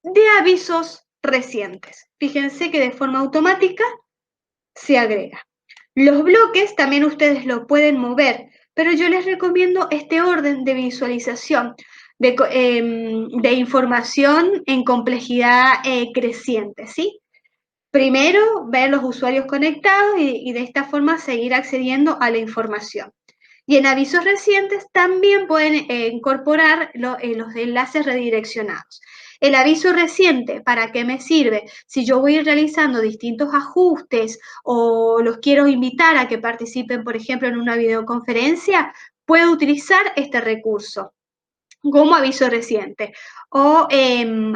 de avisos recientes. Fíjense que de forma automática se agrega. Los bloques también ustedes lo pueden mover, pero yo les recomiendo este orden de visualización de información en complejidad creciente, ¿sí? Primero, ver los usuarios conectados y de esta forma seguir accediendo a la información. Y en avisos recientes también pueden incorporar los enlaces redireccionados. El aviso reciente, ¿para qué me sirve? Si yo voy a ir realizando distintos ajustes o los quiero invitar a que participen, por ejemplo, en una videoconferencia, puedo utilizar este recurso como aviso reciente o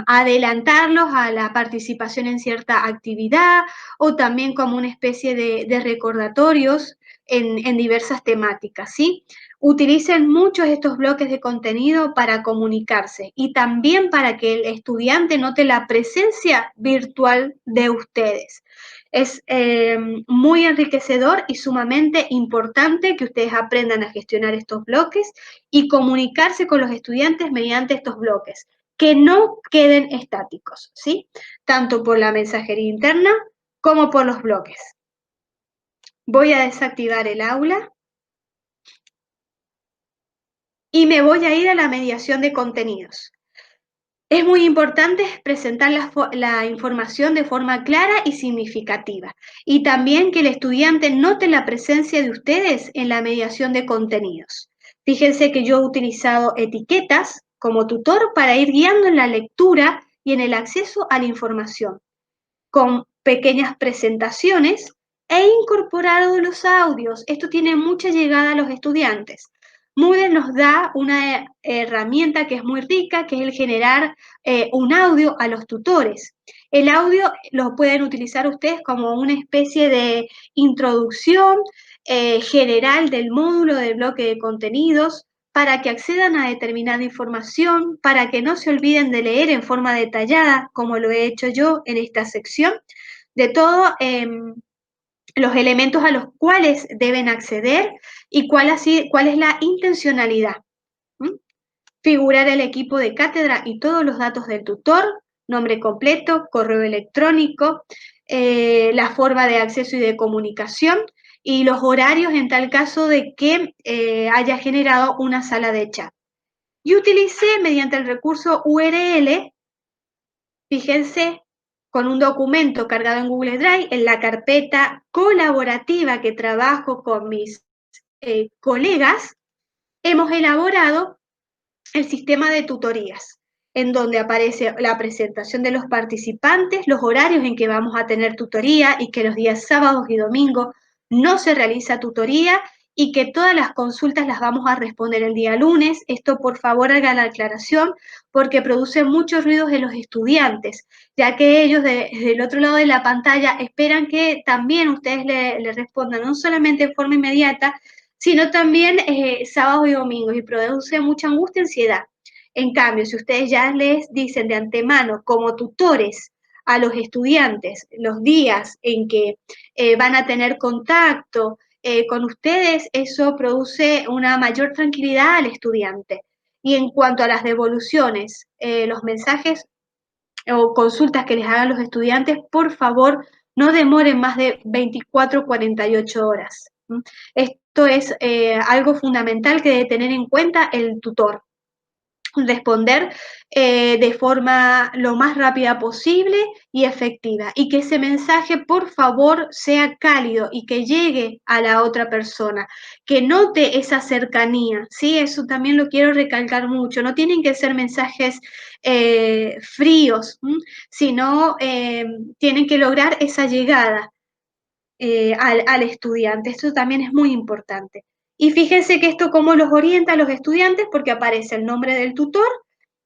adelantarlos a la participación en cierta actividad o también como una especie de recordatorios en diversas temáticas, ¿sí? Utilicen muchos estos bloques de contenido para comunicarse y también para que el estudiante note la presencia virtual de ustedes. Es muy enriquecedor y sumamente importante que ustedes aprendan a gestionar estos bloques y comunicarse con los estudiantes mediante estos bloques, que no queden estáticos, ¿sí? Tanto por la mensajería interna como por los bloques. Voy a desactivar el aula y me voy a ir a la mediación de contenidos. Es muy importante presentar la información de forma clara y significativa y también que el estudiante note la presencia de ustedes en la mediación de contenidos. Fíjense que yo he utilizado etiquetas como tutor para ir guiando en la lectura y en el acceso a la información, con pequeñas presentaciones e incorporado los audios. Esto tiene mucha llegada a los estudiantes. Moodle nos da una herramienta que es muy rica, que es el generar un audio a los tutores. El audio lo pueden utilizar ustedes como una especie de introducción general del módulo del bloque de contenidos para que accedan a determinada información, para que no se olviden de leer en forma detallada, como lo he hecho yo en esta sección, de todos los elementos a los cuales deben acceder y cuál es la intencionalidad. ¿Mm? Figurar el equipo de cátedra y todos los datos del tutor, nombre completo, correo electrónico, la forma de acceso y de comunicación y los horarios en tal caso de que haya generado una sala de chat. Y utilicé mediante el recurso URL, fíjense, con un documento cargado en Google Drive, en la carpeta colaborativa que trabajo con mis colegas, hemos elaborado el sistema de tutorías, en donde aparece la presentación de los participantes, los horarios en que vamos a tener tutoría y que los días sábados y domingos no se realiza tutoría y que todas las consultas las vamos a responder el día lunes. Esto por favor haga la aclaración porque produce muchos ruidos en los estudiantes, ya que ellos del otro lado de la pantalla esperan que también ustedes le respondan no solamente en forma inmediata, sino también sábados y domingos y produce mucha angustia y ansiedad. En cambio, si ustedes ya les dicen de antemano como tutores a los estudiantes los días en que van a tener contacto con ustedes, eso produce una mayor tranquilidad al estudiante. Y en cuanto a las devoluciones, los mensajes o consultas que les hagan los estudiantes, por favor, no demoren más de 24 o 48 horas. Esto es algo fundamental que debe tener en cuenta el tutor. Responder de forma lo más rápida posible y efectiva, y que ese mensaje por favor sea cálido y que llegue a la otra persona, que note esa cercanía, ¿sí? Eso también lo quiero recalcar mucho. No tienen que ser mensajes fríos, sino tienen que lograr esa llegada al estudiante. Esto también es muy importante. Y fíjense que esto cómo los orienta a los estudiantes, porque aparece el nombre del tutor,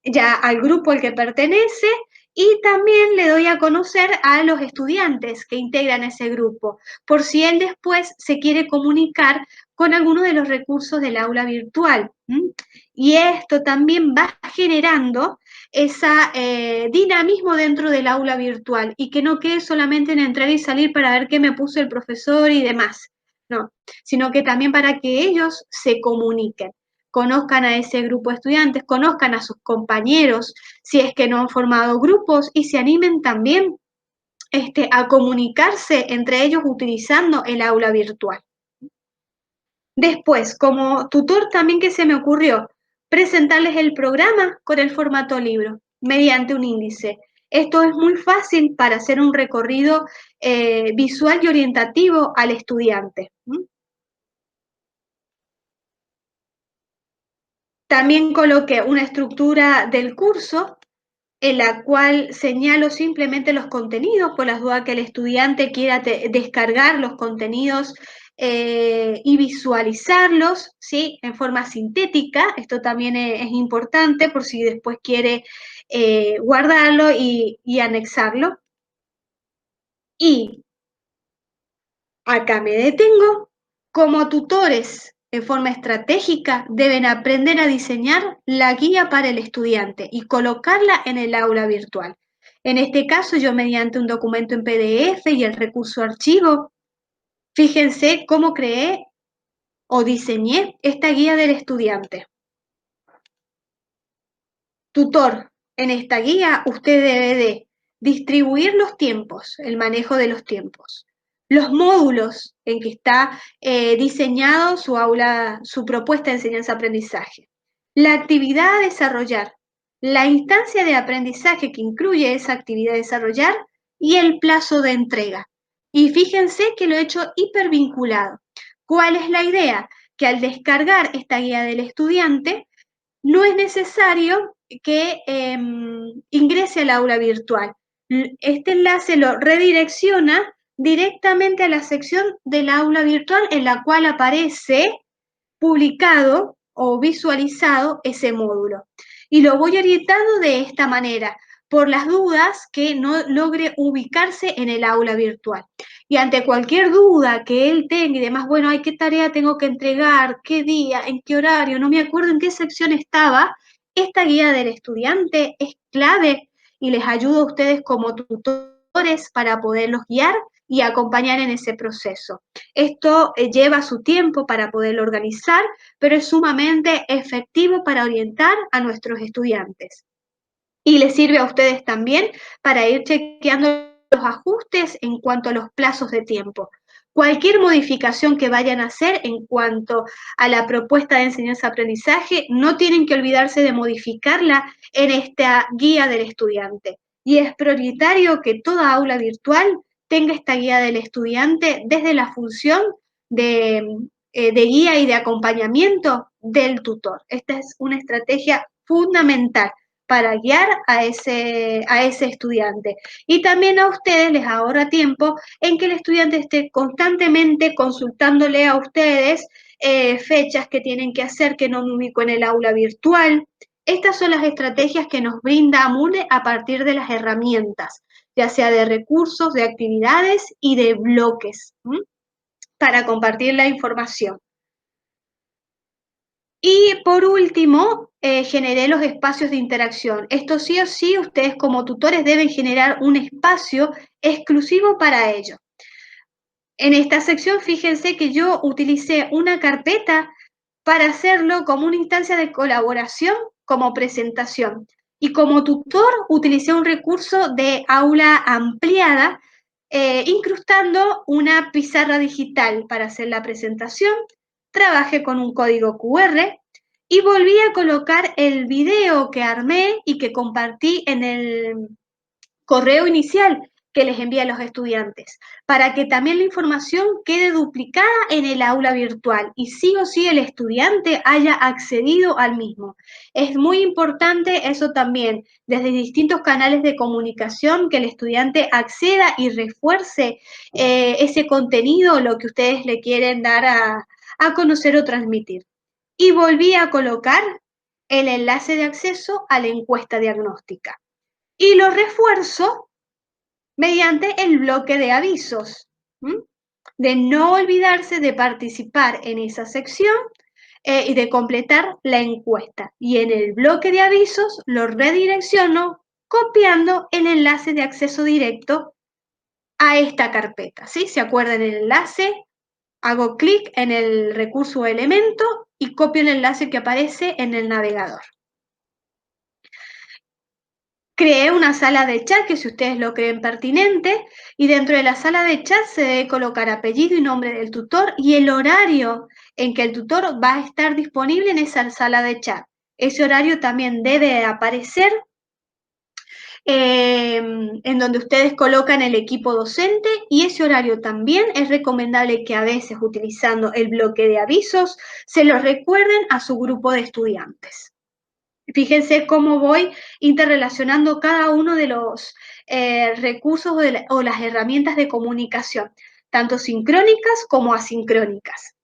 ya al grupo al que pertenece, y también le doy a conocer a los estudiantes que integran ese grupo, por si él después se quiere comunicar con alguno de los recursos del aula virtual. Y esto también va generando ese dinamismo dentro del aula virtual y que no quede solamente en entrar y salir para ver qué me puso el profesor y demás, no, sino que también para que ellos se comuniquen, conozcan a ese grupo de estudiantes, conozcan a sus compañeros, si es que no han formado grupos y se animen también a comunicarse entre ellos utilizando el aula virtual. Después, como tutor también que se me ocurrió, presentarles el programa con el formato libro mediante un índice. Esto es muy fácil para hacer un recorrido visual y orientativo al estudiante. También coloqué una estructura del curso en la cual señalo simplemente los contenidos por las dudas que el estudiante quiera descargar los contenidos y visualizarlos, ¿sí? En forma sintética. Esto también es importante por si después quiere guardarlo y anexarlo. Y acá me detengo. Como tutores en forma estratégica deben aprender a diseñar la guía para el estudiante y colocarla en el aula virtual. En este caso, yo mediante un documento en PDF y el recurso archivo, fíjense cómo creé o diseñé esta guía del estudiante. Tutor, en esta guía usted debe de distribuir los tiempos, el manejo de los tiempos, los módulos en que está diseñado su aula, su propuesta de enseñanza-aprendizaje, la actividad a desarrollar, la instancia de aprendizaje que incluye esa actividad a desarrollar y el plazo de entrega. Y fíjense que lo he hecho hipervinculado. ¿Cuál es la idea? Que al descargar esta guía del estudiante, no es necesario que ingrese al aula virtual. Este enlace lo redirecciona directamente a la sección del aula virtual en la cual aparece publicado o visualizado ese módulo. Y lo voy orientando de esta manera, por las dudas que no logre ubicarse en el aula virtual. Y ante cualquier duda que él tenga y demás, bueno, ay, ¿qué tarea tengo que entregar? ¿Qué día? ¿En qué horario? No me acuerdo en qué sección estaba. Esta guía del estudiante es clave y les ayuda a ustedes como tutores para poderlos guiar y acompañar en ese proceso. Esto lleva su tiempo para poderlo organizar, pero es sumamente efectivo para orientar a nuestros estudiantes. Y les sirve a ustedes también para ir chequeando los ajustes en cuanto a los plazos de tiempo. Cualquier modificación que vayan a hacer en cuanto a la propuesta de enseñanza-aprendizaje, no tienen que olvidarse de modificarla en esta guía del estudiante. Y es prioritario que toda aula virtual tenga esta guía del estudiante desde la función de guía y de acompañamiento del tutor. Esta es una estrategia fundamental para guiar a ese estudiante. Y también a ustedes les ahorra tiempo en que el estudiante esté constantemente consultándole a ustedes fechas que tienen que hacer, que no me ubico en el aula virtual. Estas son las estrategias que nos brinda AMULE a partir de las herramientas, ya sea de recursos, de actividades y de bloques, para compartir la información. Y por último, generé los espacios de interacción. Esto sí o sí, ustedes como tutores deben generar un espacio exclusivo para ello. En esta sección, fíjense que yo utilicé una carpeta para hacerlo como una instancia de colaboración, como presentación. Y como tutor utilicé un recurso de aula ampliada, incrustando una pizarra digital para hacer la presentación. Trabajé con un código QR y volví a colocar el video que armé y que compartí en el correo inicial que les envía a los estudiantes, para que también la información quede duplicada en el aula virtual y sí o sí el estudiante haya accedido al mismo. Es muy importante eso también, desde distintos canales de comunicación, que el estudiante acceda y refuerce ese contenido, lo que ustedes le quieren dar a conocer o transmitir. Y volví a colocar el enlace de acceso a la encuesta diagnóstica y lo refuerzo mediante el bloque de avisos, de no olvidarse de participar en esa sección y de completar la encuesta. Y en el bloque de avisos lo redirecciono copiando el enlace de acceso directo a esta carpeta. ¿Sí? ¿Se acuerdan el enlace? Hago clic en el recurso o elemento y copio el enlace que aparece en el navegador. Creé una sala de chat que si ustedes lo creen pertinente y dentro de la sala de chat se debe colocar apellido y nombre del tutor y el horario en que el tutor va a estar disponible en esa sala de chat. Ese horario también debe aparecer en donde ustedes colocan el equipo docente y ese horario también es recomendable que a veces utilizando el bloque de avisos se lo recuerden a su grupo de estudiantes. Fíjense cómo voy interrelacionando cada uno de los recursos o las herramientas de comunicación, tanto sincrónicas como asincrónicas.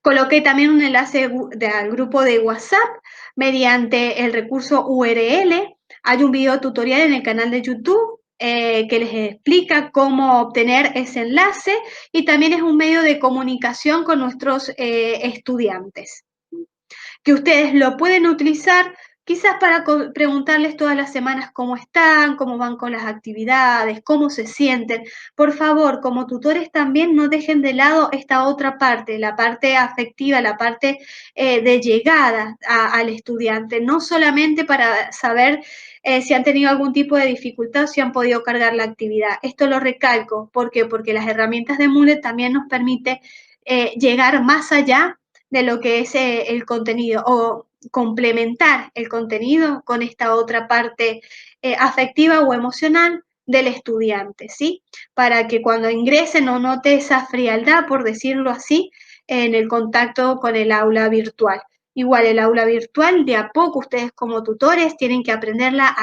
Coloqué también un enlace al grupo de WhatsApp mediante el recurso URL. Hay un video tutorial en el canal de YouTube que les explica cómo obtener ese enlace y también es un medio de comunicación con nuestros estudiantes, que ustedes lo pueden utilizar quizás para preguntarles todas las semanas cómo están, cómo van con las actividades, cómo se sienten. Por favor, como tutores también no dejen de lado esta otra parte, la parte afectiva, la parte de llegada al estudiante, no solamente para saber si han tenido algún tipo de dificultad o si han podido cargar la actividad. Esto lo recalco, ¿por qué? Porque las herramientas de Moodle también nos permite llegar más allá de lo que es el contenido o complementar el contenido con esta otra parte afectiva o emocional del estudiante, ¿sí? Para que cuando ingrese no note esa frialdad, por decirlo así, en el contacto con el aula virtual. Igual el aula virtual, de a poco ustedes como tutores tienen que aprenderla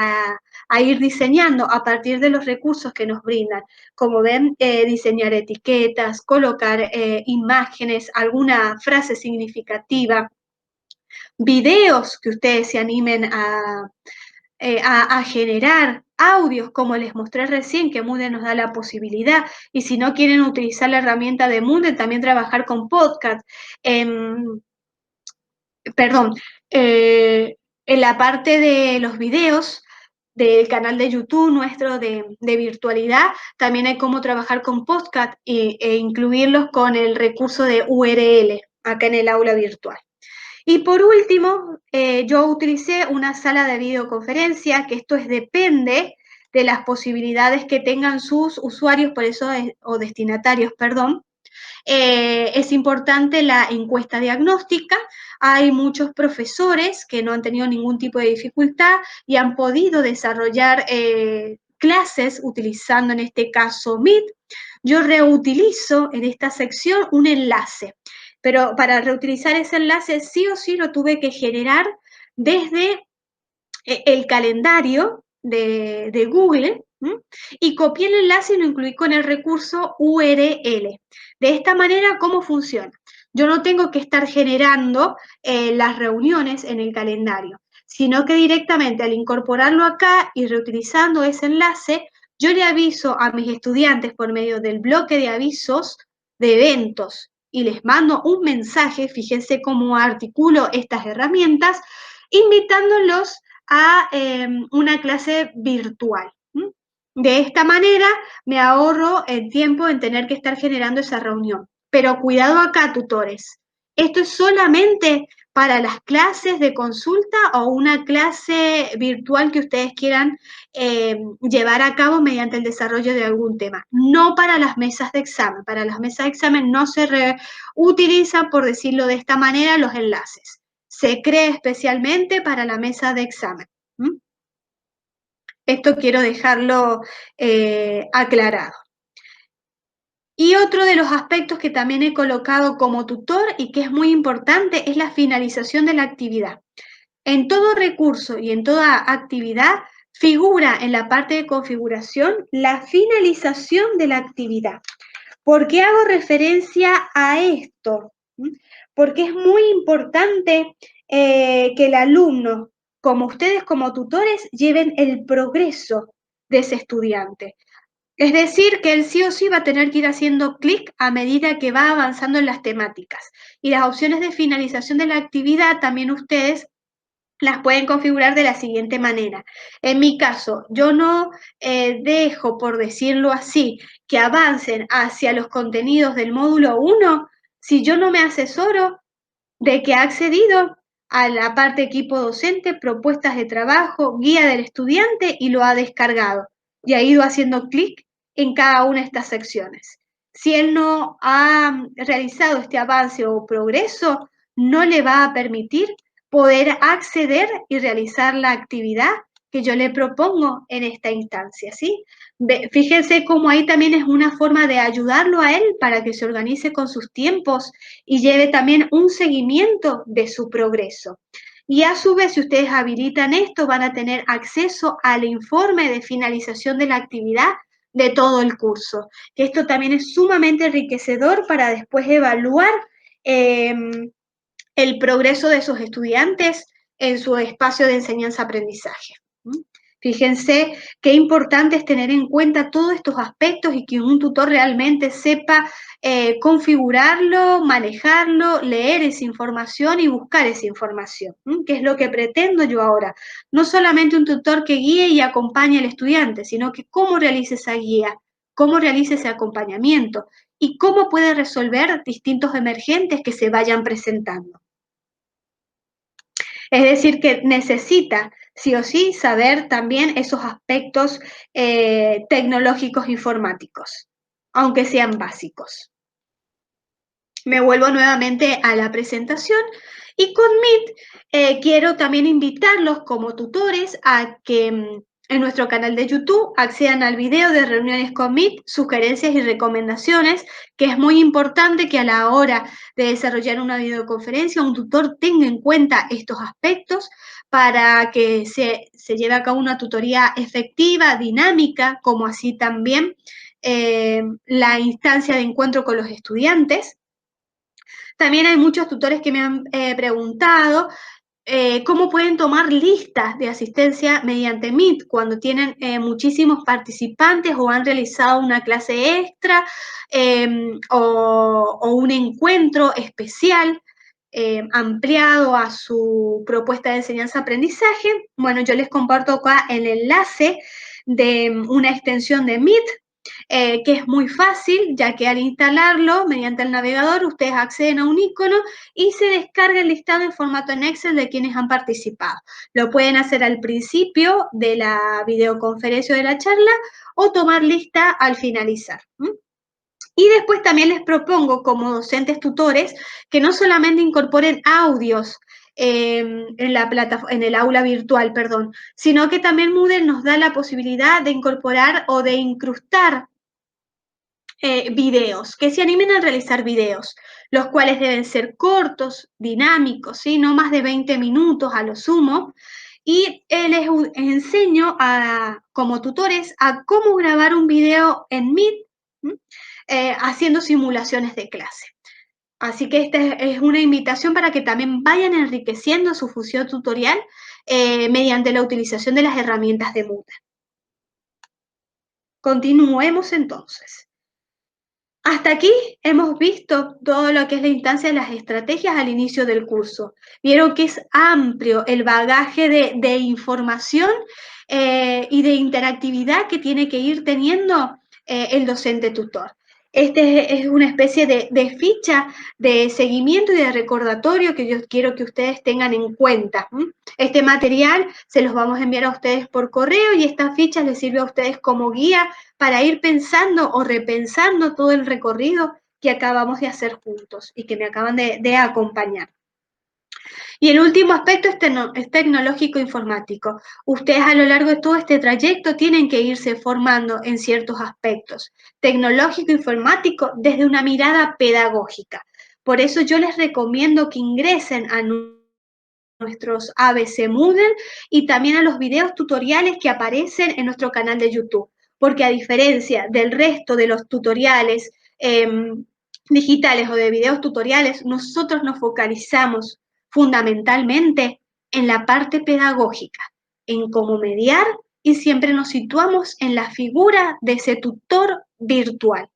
a ir diseñando a partir de los recursos que nos brindan. Como ven, diseñar etiquetas, colocar imágenes, alguna frase significativa, videos que ustedes se animen a generar, audios como les mostré recién, que Moodle nos da la posibilidad, y si no quieren utilizar la herramienta de Moodle, también trabajar con podcast. Perdón, en la parte de los videos del canal de YouTube nuestro de virtualidad, también hay cómo trabajar con podcast e incluirlos con el recurso de URL acá en el aula virtual. Y por último, yo utilicé una sala de videoconferencia, que esto depende de las posibilidades que tengan sus usuarios, por eso o destinatarios, perdón. Es importante la encuesta diagnóstica. Hay muchos profesores que no han tenido ningún tipo de dificultad y han podido desarrollar clases utilizando en este caso Meet. Yo reutilizo en esta sección un enlace, pero para reutilizar ese enlace sí o sí lo tuve que generar desde el calendario de Google, y copié el enlace y lo incluí con el recurso URL. De esta manera, ¿cómo funciona? Yo no tengo que estar generando las reuniones en el calendario, sino que directamente al incorporarlo acá y reutilizando ese enlace, yo le aviso a mis estudiantes por medio del bloque de avisos de eventos y les mando un mensaje, fíjense cómo articulo estas herramientas, invitándolos a una clase virtual. De esta manera me ahorro el tiempo en tener que estar generando esa reunión. Pero cuidado acá, tutores. Esto es solamente para las clases de consulta o una clase virtual que ustedes quieran llevar a cabo mediante el desarrollo de algún tema. No para las mesas de examen. Para las mesas de examen no se reutilizan, por decirlo de esta manera, los enlaces. Se cree especialmente para la mesa de examen. ¿Mm? Esto quiero dejarlo aclarado. Y otro de los aspectos que también he colocado como tutor y que es muy importante es la finalización de la actividad. En todo recurso y en toda actividad figura en la parte de configuración la finalización de la actividad. ¿Por qué hago referencia a esto? Porque es muy importante que el alumno, como ustedes como tutores, lleven el progreso de ese estudiante. Es decir, que él sí o sí va a tener que ir haciendo clic a medida que va avanzando en las temáticas. Y las opciones de finalización de la actividad también ustedes las pueden configurar de la siguiente manera. En mi caso, yo no dejo, por decirlo así, que avancen hacia los contenidos del módulo 1 si yo no me asesoro de que ha accedido a la parte equipo docente, propuestas de trabajo, guía del estudiante y lo ha descargado y ha ido haciendo clic en cada una de estas secciones. Si él no ha realizado este avance o progreso, no le va a permitir poder acceder y realizar la actividad que yo le propongo en esta instancia, ¿sí? Fíjense cómo ahí también es una forma de ayudarlo a él para que se organice con sus tiempos y lleve también un seguimiento de su progreso. Y a su vez, si ustedes habilitan esto, van a tener acceso al informe de finalización de la actividad de todo el curso. Esto también es sumamente enriquecedor para después evaluar el progreso de sus estudiantes en su espacio de enseñanza-aprendizaje. Fíjense qué importante es tener en cuenta todos estos aspectos y que un tutor realmente sepa configurarlo, manejarlo, leer esa información y buscar esa información, que es lo que pretendo yo ahora. No solamente un tutor que guíe y acompañe al estudiante, sino que cómo realice esa guía, cómo realice ese acompañamiento y cómo puede resolver distintos emergentes que se vayan presentando. Es decir, que necesita sí o sí saber también esos aspectos tecnológicos informáticos, aunque sean básicos. Me vuelvo nuevamente a la presentación y con Meet quiero también invitarlos como tutores a que en nuestro canal de YouTube accedan al video de reuniones con Meet, sugerencias y recomendaciones, que es muy importante que a la hora de desarrollar una videoconferencia un tutor tenga en cuenta estos aspectos para que se lleve a cabo una tutoría efectiva, dinámica, como así también la instancia de encuentro con los estudiantes. También hay muchos tutores que me han preguntado cómo pueden tomar listas de asistencia mediante Meet cuando tienen muchísimos participantes o han realizado una clase extra o un encuentro especial ampliado a su propuesta de enseñanza-aprendizaje. Bueno, yo les comparto acá el enlace de una extensión de Meet que es muy fácil, ya que al instalarlo mediante el navegador, ustedes acceden a un icono y se descarga el listado en formato en Excel de quienes han participado. Lo pueden hacer al principio de la videoconferencia o de la charla o tomar lista al finalizar. Y después también les propongo como docentes tutores que no solamente incorporen audios en el aula virtual, perdón, sino que también Moodle nos da la posibilidad de incorporar o de incrustar videos, que se animen a realizar videos, los cuales deben ser cortos, dinámicos, ¿sí? No más de 20 minutos a lo sumo, y les enseño como tutores a cómo grabar un video en Meet, haciendo simulaciones de clase. Así que esta es una invitación para que también vayan enriqueciendo su función tutorial mediante la utilización de las herramientas de Moodle. Continuemos entonces. Hasta aquí hemos visto todo lo que es la instancia de las estrategias al inicio del curso. Vieron que es amplio el bagaje de información y de interactividad que tiene que ir teniendo el docente tutor. Este es una especie de ficha de seguimiento y de recordatorio que yo quiero que ustedes tengan en cuenta. Este material se los vamos a enviar a ustedes por correo y esta ficha les sirve a ustedes como guía para ir pensando o repensando todo el recorrido que acabamos de hacer juntos y que me acaban de acompañar. Y el último aspecto es tecnológico informático. Ustedes a lo largo de todo este trayecto tienen que irse formando en ciertos aspectos. Tecnológico informático desde una mirada pedagógica. Por eso yo les recomiendo que ingresen a nuestros ABC Moodle y también a los videos tutoriales que aparecen en nuestro canal de YouTube. Porque a diferencia del resto de los tutoriales digitales o de videos tutoriales, nosotros nos focalizamos fundamentalmente en la parte pedagógica, en cómo mediar y siempre nos situamos en la figura de ese tutor virtual.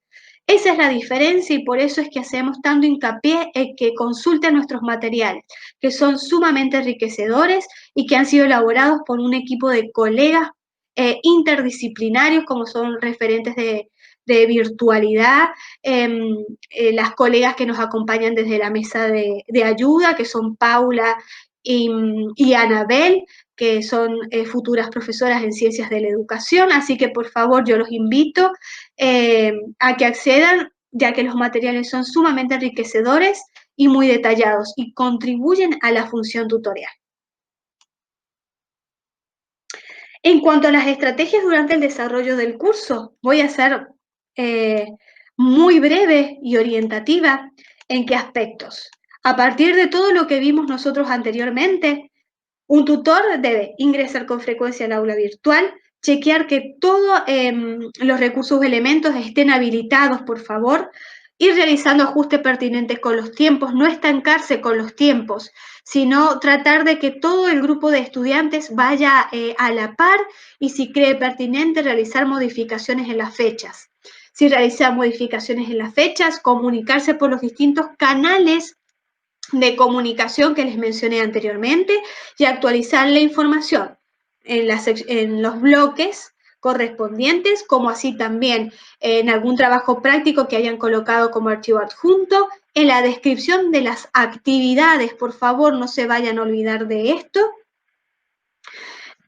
Esa es la diferencia y por eso es que hacemos tanto hincapié en que consulten nuestros materiales, que son sumamente enriquecedores y que han sido elaborados por un equipo de colegas interdisciplinarios, como son referentes de virtualidad, las colegas que nos acompañan desde la mesa de ayuda, que son Paula y Anabel, que son futuras profesoras en ciencias de la educación. Así que por favor yo los invito a que accedan, ya que los materiales son sumamente enriquecedores y muy detallados y contribuyen a la función tutorial. En cuanto a las estrategias durante el desarrollo del curso, voy a ser eh, muy breve y orientativa. ¿En qué aspectos? A partir de todo lo que vimos nosotros anteriormente, un tutor debe ingresar con frecuencia al aula virtual, chequear que todos los recursos o elementos estén habilitados, por favor, ir realizando ajustes pertinentes con los tiempos, no estancarse con los tiempos, sino tratar de que todo el grupo de estudiantes vaya a la par y si cree pertinente realizar modificaciones en las fechas. Si realiza modificaciones en las fechas, comunicarse por los distintos canales de comunicación que les mencioné anteriormente y actualizar la información en los bloques correspondientes, como así también en algún trabajo práctico que hayan colocado como archivo adjunto, en la descripción de las actividades, por favor no se vayan a olvidar de esto,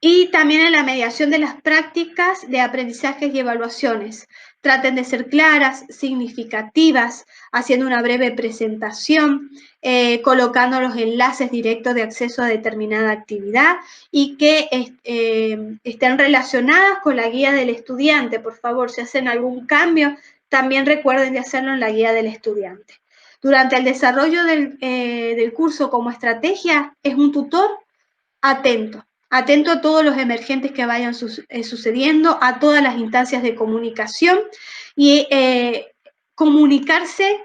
y también en la mediación de las prácticas de aprendizajes y evaluaciones. Traten de ser claras, significativas, haciendo una breve presentación, colocando los enlaces directos de acceso a determinada actividad y que estén relacionadas con la guía del estudiante. Por favor, si hacen algún cambio, también recuerden de hacerlo en la guía del estudiante. Durante el desarrollo del curso como estrategia, es un tutor atento, atento a todos los emergentes que vayan sucediendo, a todas las instancias de comunicación y comunicarse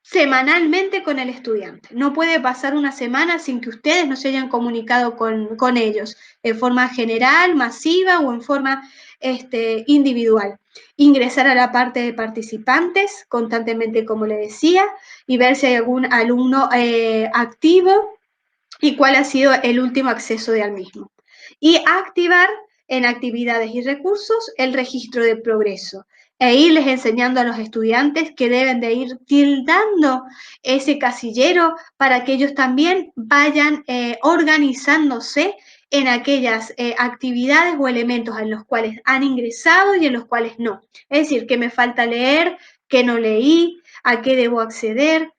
semanalmente con el estudiante. No puede pasar una semana sin que ustedes no se hayan comunicado con ellos, en forma general, masiva o en forma individual. Ingresar a la parte de participantes constantemente, como le decía, y ver si hay algún alumno activo y cuál ha sido el último acceso al mismo. Y activar en actividades y recursos el registro de progreso e irles enseñando a los estudiantes que deben de ir tildando ese casillero para que ellos también vayan organizándose en aquellas actividades o elementos en los cuales han ingresado y en los cuales no. Es decir, qué me falta leer, qué no leí, a qué debo acceder.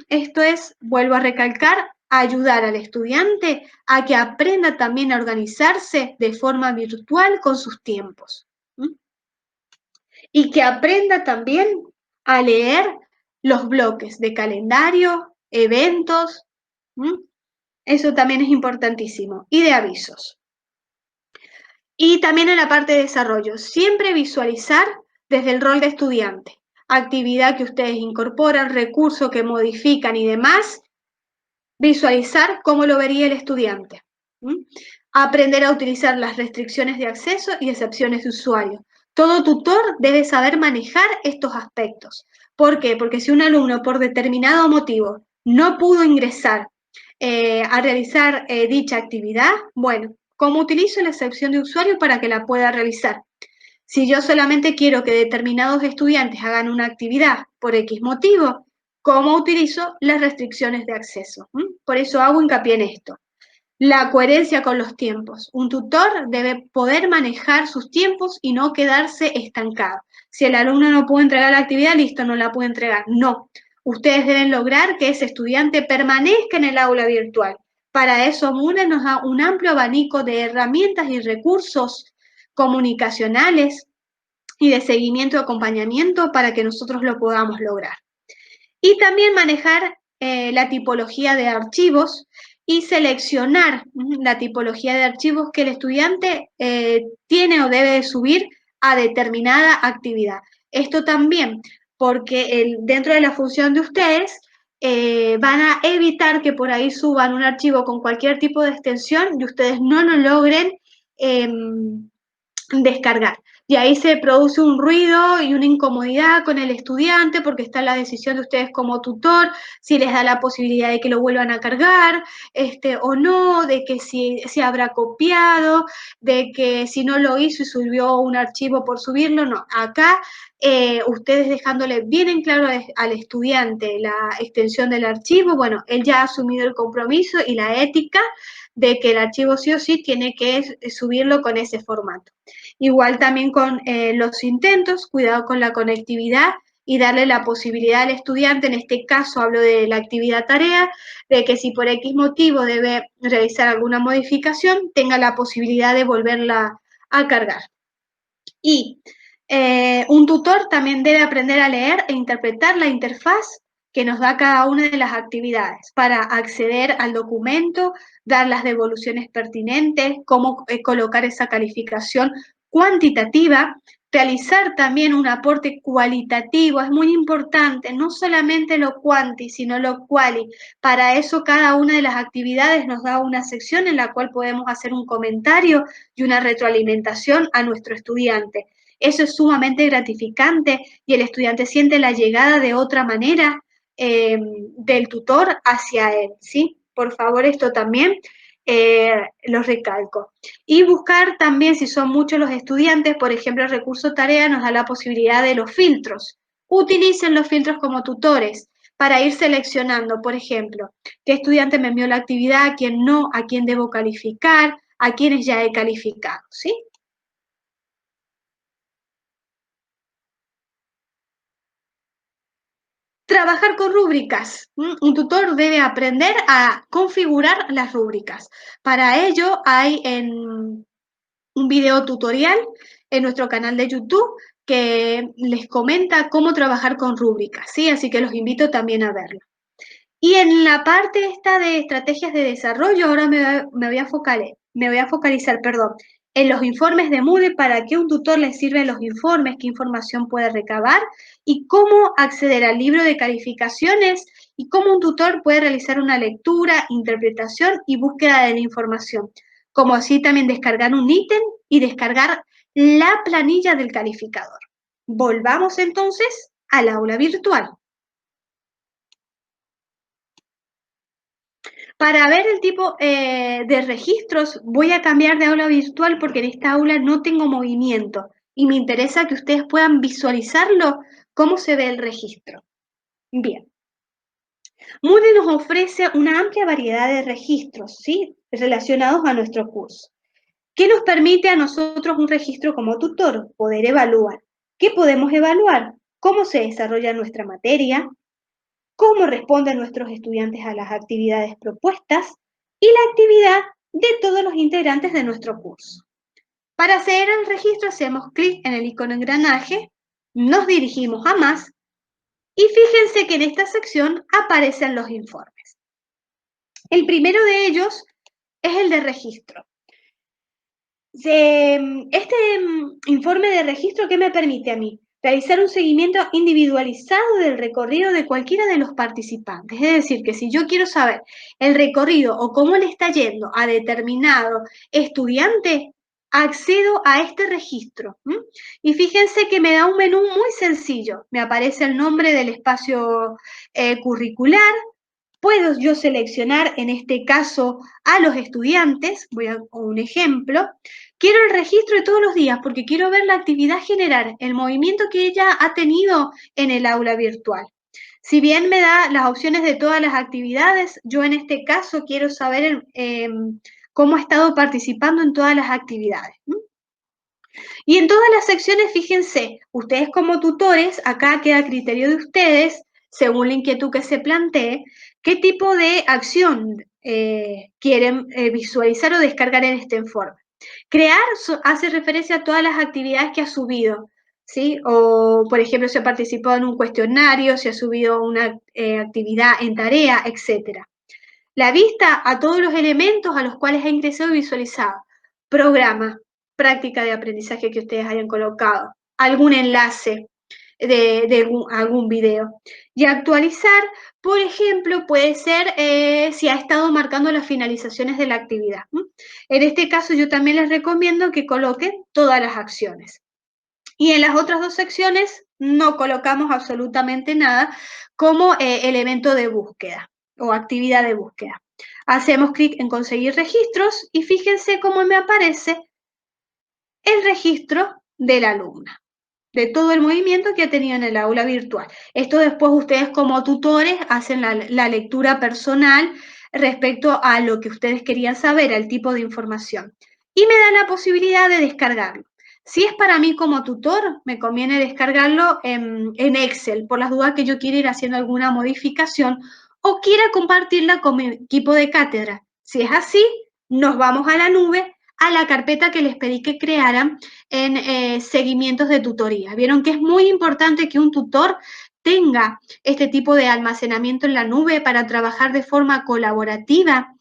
Esto es, vuelvo a recalcar, ayudar al estudiante a que aprenda también a organizarse de forma virtual con sus tiempos. Y que aprenda también a leer los bloques de calendario, eventos. Eso también es importantísimo. Y de avisos. Y también en la parte de desarrollo, siempre visualizar desde el rol de estudiante. Actividad que ustedes incorporan, recursos que modifican y demás, visualizar cómo lo vería el estudiante. Aprender a utilizar las restricciones de acceso y excepciones de usuario. Todo tutor debe saber manejar estos aspectos. ¿Por qué? Porque si un alumno por determinado motivo no pudo ingresar a realizar dicha actividad, bueno, ¿cómo utilizo la excepción de usuario para que la pueda realizar? Si yo solamente quiero que determinados estudiantes hagan una actividad por X motivo, ¿cómo utilizo las restricciones de acceso? Por eso hago hincapié en esto. La coherencia con los tiempos. Un tutor debe poder manejar sus tiempos y no quedarse estancado. Si el alumno no puede entregar la actividad, listo, no la puede entregar. No. Ustedes deben lograr que ese estudiante permanezca en el aula virtual. Para eso, MUNE nos da un amplio abanico de herramientas y recursos comunicacionales y de seguimiento y acompañamiento para que nosotros lo podamos lograr. Y también manejar la tipología de archivos y seleccionar la tipología de archivos que el estudiante tiene o debe subir a determinada actividad. Esto también porque dentro de la función de ustedes van a evitar que por ahí suban un archivo con cualquier tipo de extensión y ustedes no lo logren descargar. Y ahí se produce un ruido y una incomodidad con el estudiante porque está la decisión de ustedes como tutor, si les da la posibilidad de que lo vuelvan a cargar o no, de que si habrá copiado, de que si no lo hizo y subió un archivo por subirlo, no. Acá ustedes dejándole bien en claro al estudiante la extensión del archivo, bueno, él ya ha asumido el compromiso y la ética de que el archivo sí o sí tiene que subirlo con ese formato. Igual también con los intentos, cuidado con la conectividad y darle la posibilidad al estudiante, en este caso hablo de la actividad tarea, de que si por X motivo debe realizar alguna modificación, tenga la posibilidad de volverla a cargar. Y un tutor también debe aprender a leer e interpretar la interfaz que nos da cada una de las actividades para acceder al documento, dar las devoluciones pertinentes, cómo colocar esa calificación cuantitativa, realizar también un aporte cualitativo, es muy importante, no solamente lo cuanti, sino lo quali. Para eso cada una de las actividades nos da una sección en la cual podemos hacer un comentario y una retroalimentación a nuestro estudiante. Eso es sumamente gratificante y el estudiante siente la llegada de otra manera del tutor hacia él, ¿sí? Por favor, esto también lo recalco. Y buscar también, si son muchos los estudiantes, por ejemplo, el recurso tarea nos da la posibilidad de los filtros. Utilicen los filtros como tutores para ir seleccionando, por ejemplo, qué estudiante me envió la actividad, a quién no, a quién debo calificar, a quienes ya he calificado, ¿sí? Trabajar con rúbricas. Un tutor debe aprender a configurar las rúbricas. Para ello hay un video tutorial en nuestro canal de YouTube que les comenta cómo trabajar con rúbricas, ¿sí? Así que los invito también a verlo. Y en la parte esta de estrategias de desarrollo, ahora me voy a focalizar, perdón, en los informes de Moodle, para qué un tutor le sirven los informes, qué información puede recabar y cómo acceder al libro de calificaciones y cómo un tutor puede realizar una lectura, interpretación y búsqueda de la información, como así también descargar un ítem y descargar la planilla del calificador. Volvamos entonces al aula virtual. Para ver el tipo de registros, voy a cambiar de aula virtual porque en esta aula no tengo movimiento y me interesa que ustedes puedan visualizarlo, cómo se ve el registro. Bien, Moodle nos ofrece una amplia variedad de registros, ¿sí? Relacionados a nuestro curso. ¿Qué nos permite a nosotros un registro como tutor? Poder evaluar. ¿Qué podemos evaluar? ¿Cómo se desarrolla nuestra materia? ¿Cómo responden nuestros estudiantes a las actividades propuestas? Y la actividad de todos los integrantes de nuestro curso. Para acceder al registro hacemos clic en el icono engranaje, nos dirigimos a más y fíjense que en esta sección aparecen los informes. El primero de ellos es el de registro. Este informe de registro, ¿qué me permite a mí? Realizar un seguimiento individualizado del recorrido de cualquiera de los participantes. Es decir, que si yo quiero saber el recorrido o cómo le está yendo a determinado estudiante, accedo a este registro. Y fíjense que me da un menú muy sencillo. Me aparece el nombre del espacio curricular. Puedo yo seleccionar, en este caso, a los estudiantes. Voy a un ejemplo. Quiero el registro de todos los días porque quiero ver la actividad general, el movimiento que ella ha tenido en el aula virtual. Si bien me da las opciones de todas las actividades, yo en este caso quiero saber cómo ha estado participando en todas las actividades. Y en todas las secciones, fíjense, ustedes como tutores, acá queda a criterio de ustedes, según la inquietud que se plantee, qué tipo de acción quieren visualizar o descargar en este informe. Crear hace referencia a todas las actividades que ha subido, ¿sí? O, por ejemplo, si ha participado en un cuestionario, si ha subido una actividad en tarea, etc. La vista a todos los elementos a los cuales ha ingresado y visualizado. Programa, práctica de aprendizaje que ustedes hayan colocado, algún enlace de algún video. Y actualizar, por ejemplo, puede ser si ha estado marcando las finalizaciones de la actividad. En este caso, yo también les recomiendo que coloquen todas las acciones. Y en las otras dos secciones no colocamos absolutamente nada como elemento de búsqueda o actividad de búsqueda. Hacemos clic en conseguir registros y fíjense cómo me aparece el registro de la alumna, de todo el movimiento que ha tenido en el aula virtual. Esto después ustedes como tutores hacen la lectura personal respecto a lo que ustedes querían saber, al tipo de información. Y me da la posibilidad de descargarlo. Si es para mí como tutor, me conviene descargarlo en Excel, por las dudas que yo quiera ir haciendo alguna modificación o quiera compartirla con mi equipo de cátedra. Si es así, nos vamos a la nube, a la carpeta que les pedí que crearan en seguimientos de tutoría. Vieron que es muy importante que un tutor tenga este tipo de almacenamiento en la nube para trabajar de forma colaborativa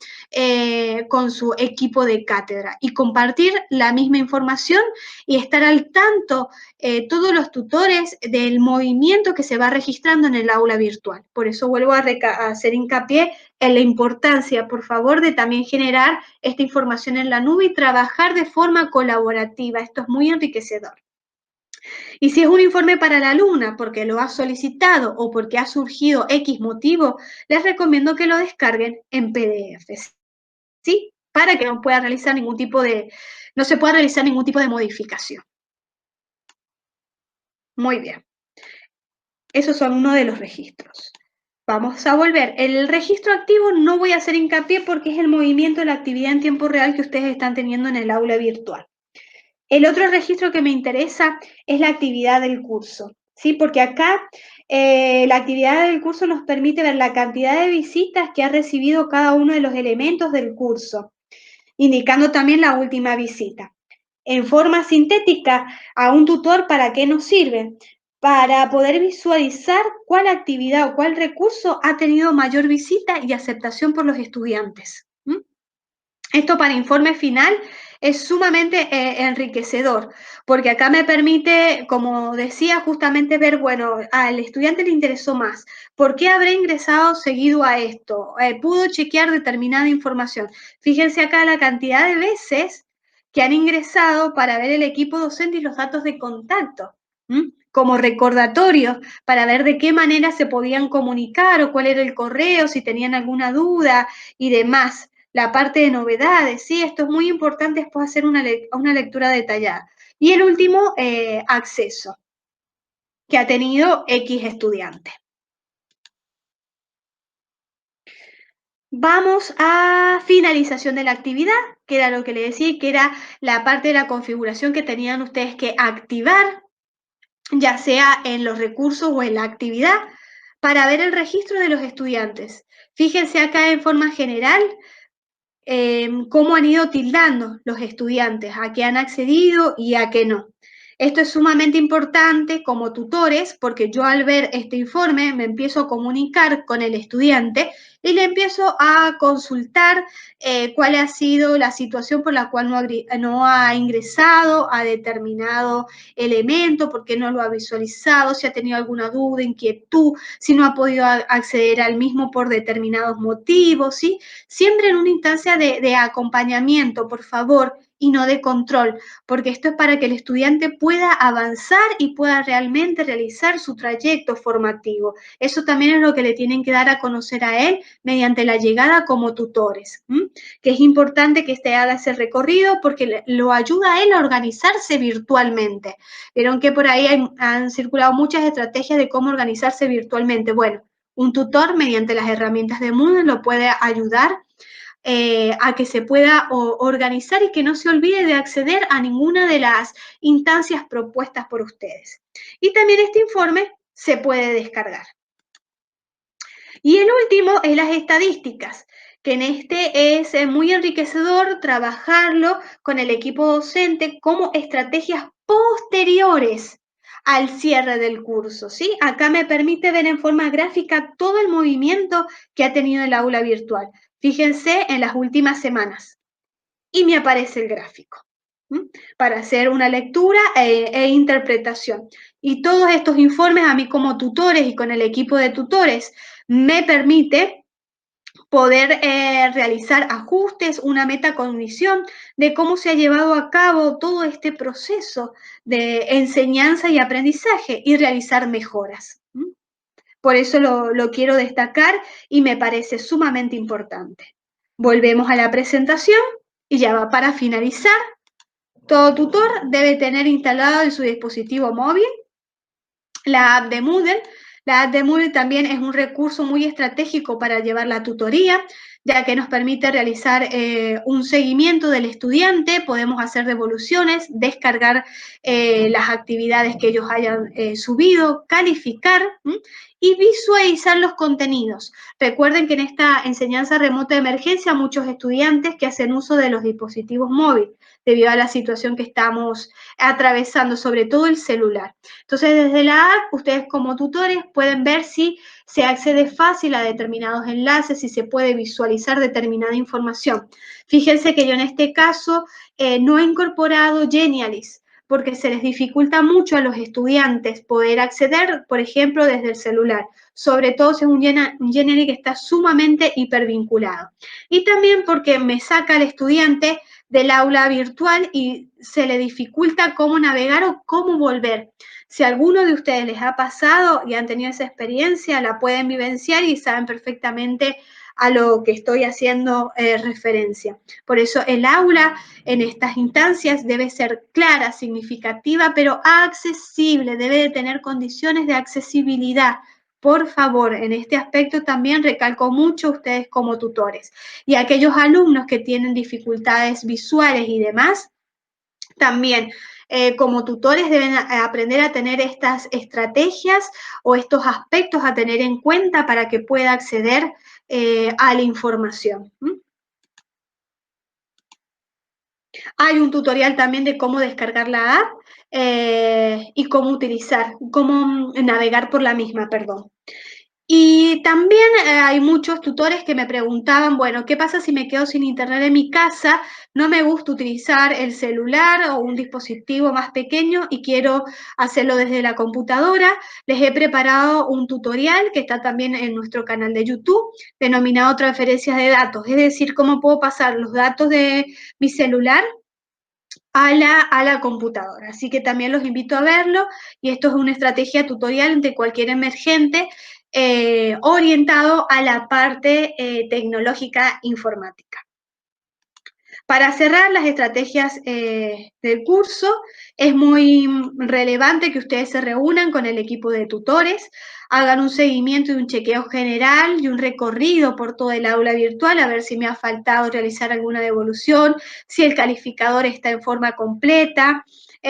con su equipo de cátedra y compartir la misma información y estar al tanto todos los tutores del movimiento que se va registrando en el aula virtual. Por eso vuelvo a hacer hincapié en la importancia, por favor, de también generar esta información en la nube y trabajar de forma colaborativa. Esto es muy enriquecedor. Y si es un informe para la alumna porque lo ha solicitado o porque ha surgido X motivo, les recomiendo que lo descarguen en PDF, ¿sí? Para que no pueda realizar ningún tipo de, no se pueda realizar ningún tipo de modificación. Muy bien. Esos son uno de los registros. Vamos a volver. El registro activo no voy a hacer hincapié porque es el movimiento de la actividad en tiempo real que ustedes están teniendo en el aula virtual. El otro registro que me interesa es la actividad del curso, ¿sí? Porque acá la actividad del curso nos permite ver la cantidad de visitas que ha recibido cada uno de los elementos del curso, indicando también la última visita. En forma sintética, a un tutor, ¿para qué nos sirve? Para poder visualizar cuál actividad o cuál recurso ha tenido mayor visita y aceptación por los estudiantes. Esto para informe final es sumamente enriquecedor, porque acá me permite, como decía, justamente ver, bueno, al estudiante le interesó más, ¿por qué habrá ingresado seguido a esto? ¿Pudo chequear determinada información? Fíjense acá la cantidad de veces que han ingresado para ver el equipo docente y los datos de contacto, como recordatorios, para ver de qué manera se podían comunicar o cuál era el correo, si tenían alguna duda y demás. La parte de novedades, ¿sí? Esto es muy importante después hacer una lectura detallada. Y el último, acceso, que ha tenido X estudiante. Vamos a finalización de la actividad, que era lo que le decía, que era la parte de la configuración que tenían ustedes que activar, ya sea en los recursos o en la actividad, para ver el registro de los estudiantes. Fíjense acá en forma general cómo han ido tildando los estudiantes, a qué han accedido y a qué no. Esto es sumamente importante como tutores porque yo al ver este informe me empiezo a comunicar con el estudiante y le empiezo a consultar cuál ha sido la situación por la cual no ha ingresado a determinado elemento, por qué no lo ha visualizado, si ha tenido alguna duda, inquietud, si no ha podido acceder al mismo por determinados motivos, ¿sí? Siempre en una instancia de acompañamiento, por favor, y no de control, porque esto es para que el estudiante pueda avanzar y pueda realmente realizar su trayecto formativo. Eso también es lo que le tienen que dar a conocer a él mediante la llegada como tutores, que es importante que este haga ese recorrido porque lo ayuda a él a organizarse virtualmente. Vieron que por ahí han circulado muchas estrategias de cómo organizarse virtualmente. Bueno, un tutor mediante las herramientas de Moodle lo puede ayudar a que se pueda organizar y que no se olvide de acceder a ninguna de las instancias propuestas por ustedes. Y también este informe se puede descargar. Y el último es las estadísticas, que en este es muy enriquecedor trabajarlo con el equipo docente como estrategias posteriores al cierre del curso, ¿sí? Acá me permite ver en forma gráfica todo el movimiento que ha tenido el aula virtual. Fíjense en las últimas semanas y me aparece el gráfico para hacer una lectura e interpretación. Y todos estos informes a mí como tutores y con el equipo de tutores me permite poder realizar ajustes, una metacognición de cómo se ha llevado a cabo todo este proceso de enseñanza y aprendizaje y realizar mejoras. Por eso lo quiero destacar y me parece sumamente importante. Volvemos a la presentación y ya va para finalizar. Todo tutor debe tener instalado en su dispositivo móvil la app de Moodle. La app de Moodle también es un recurso muy estratégico para llevar la tutoría, ya que nos permite realizar un seguimiento del estudiante, podemos hacer devoluciones, descargar las actividades que ellos hayan subido, calificar y visualizar los contenidos. Recuerden que en esta enseñanza remota de emergencia muchos estudiantes que hacen uso de los dispositivos móviles debido a la situación que estamos atravesando, sobre todo el celular. Entonces, desde la app, ustedes como tutores pueden ver si se accede fácil a determinados enlaces, si se puede visualizar determinada información. Fíjense que yo en este caso no he incorporado Genialist, porque se les dificulta mucho a los estudiantes poder acceder, por ejemplo, desde el celular, sobre todo si es un Genialist que está sumamente hipervinculado. Y también porque me saca al estudiante del aula virtual y se le dificulta cómo navegar o cómo volver. Si a alguno de ustedes les ha pasado y han tenido esa experiencia, la pueden vivenciar y saben perfectamente a lo que estoy haciendo referencia. Por eso el aula en estas instancias debe ser clara, significativa, pero accesible, debe de tener condiciones de accesibilidad. Por favor, en este aspecto también recalco mucho ustedes como tutores. Y aquellos alumnos que tienen dificultades visuales y demás, también como tutores deben aprender a tener estas estrategias o estos aspectos a tener en cuenta para que pueda acceder a la información. Hay un tutorial también de cómo descargar la app y cómo utilizar, cómo navegar por la misma, perdón. Y también hay muchos tutores que me preguntaban, bueno, ¿qué pasa si me quedo sin internet en mi casa? No me gusta utilizar el celular o un dispositivo más pequeño y quiero hacerlo desde la computadora. Les he preparado un tutorial que está también en nuestro canal de YouTube, denominado transferencias de datos, es decir, cómo puedo pasar los datos de mi celular a la computadora. Así que también los invito a verlo y esto es una estrategia tutorial ante cualquier emergente orientado a la parte tecnológica informática. Para cerrar las estrategias del curso, es muy relevante que ustedes se reúnan con el equipo de tutores, hagan un seguimiento y un chequeo general y un recorrido por todo el aula virtual, a ver si me ha faltado realizar alguna devolución, si el calificador está en forma completa,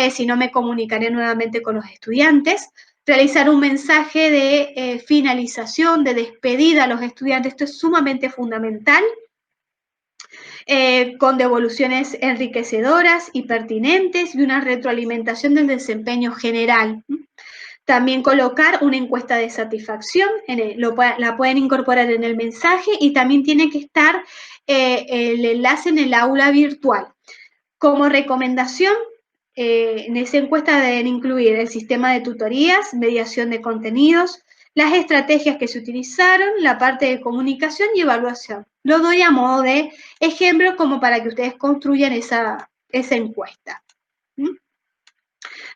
si no me comunicaré nuevamente con los estudiantes. Realizar un mensaje de finalización, de despedida a los estudiantes, esto es sumamente fundamental. Con devoluciones enriquecedoras y pertinentes y una retroalimentación del desempeño general. También colocar una encuesta de satisfacción, la pueden incorporar en el mensaje y también tiene que estar el enlace en el aula virtual. Como recomendación, en esa encuesta deben incluir el sistema de tutorías, mediación de contenidos, las estrategias que se utilizaron, la parte de comunicación y evaluación. Lo doy a modo de ejemplo como para que ustedes construyan esa esa encuesta. ¿Mm?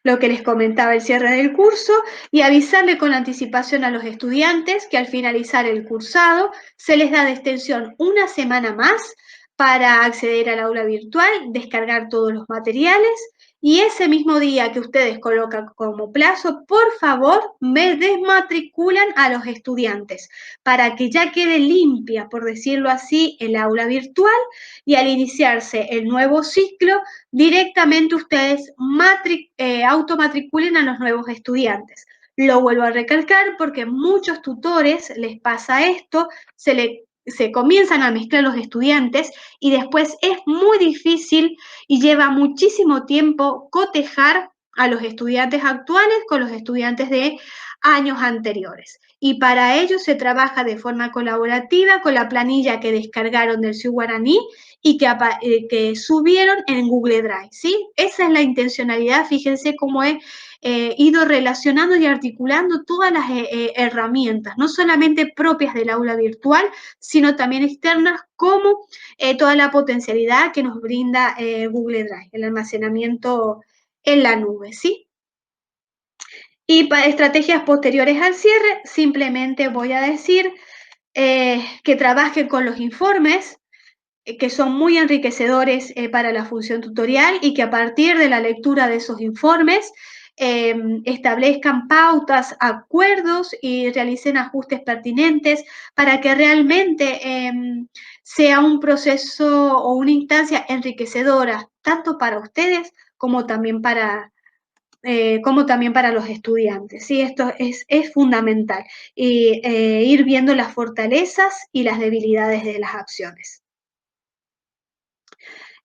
Lo que les comentaba, el cierre del curso, y avisarle con anticipación a los estudiantes que al finalizar el cursado se les da de extensión una semana más para acceder al aula virtual, descargar todos los materiales, y ese mismo día que ustedes colocan como plazo, por favor, me desmatriculan a los estudiantes para que ya quede limpia, por decirlo así, el aula virtual, y al iniciarse el nuevo ciclo, directamente ustedes automatriculen a los nuevos estudiantes. Lo vuelvo a recalcar porque muchos tutores les pasa esto, se comienzan a mezclar los estudiantes y después es muy difícil y lleva muchísimo tiempo cotejar a los estudiantes actuales con los estudiantes de años anteriores. Y para ello se trabaja de forma colaborativa con la planilla que descargaron del CIU Guaraní y que subieron en Google Drive, ¿sí? Esa es la intencionalidad, fíjense cómo he ido relacionando y articulando todas las herramientas, no solamente propias del aula virtual, sino también externas, como toda la potencialidad que nos brinda Google Drive, el almacenamiento en la nube, ¿sí? Y para estrategias posteriores al cierre, simplemente voy a decir que trabajen con los informes, que son muy enriquecedores para la función tutorial, y que a partir de la lectura de esos informes establezcan pautas, acuerdos y realicen ajustes pertinentes para que realmente sea un proceso o una instancia enriquecedora, tanto para ustedes como también para los estudiantes. ¿Sí? Esto es fundamental, y ir viendo las fortalezas y las debilidades de las acciones.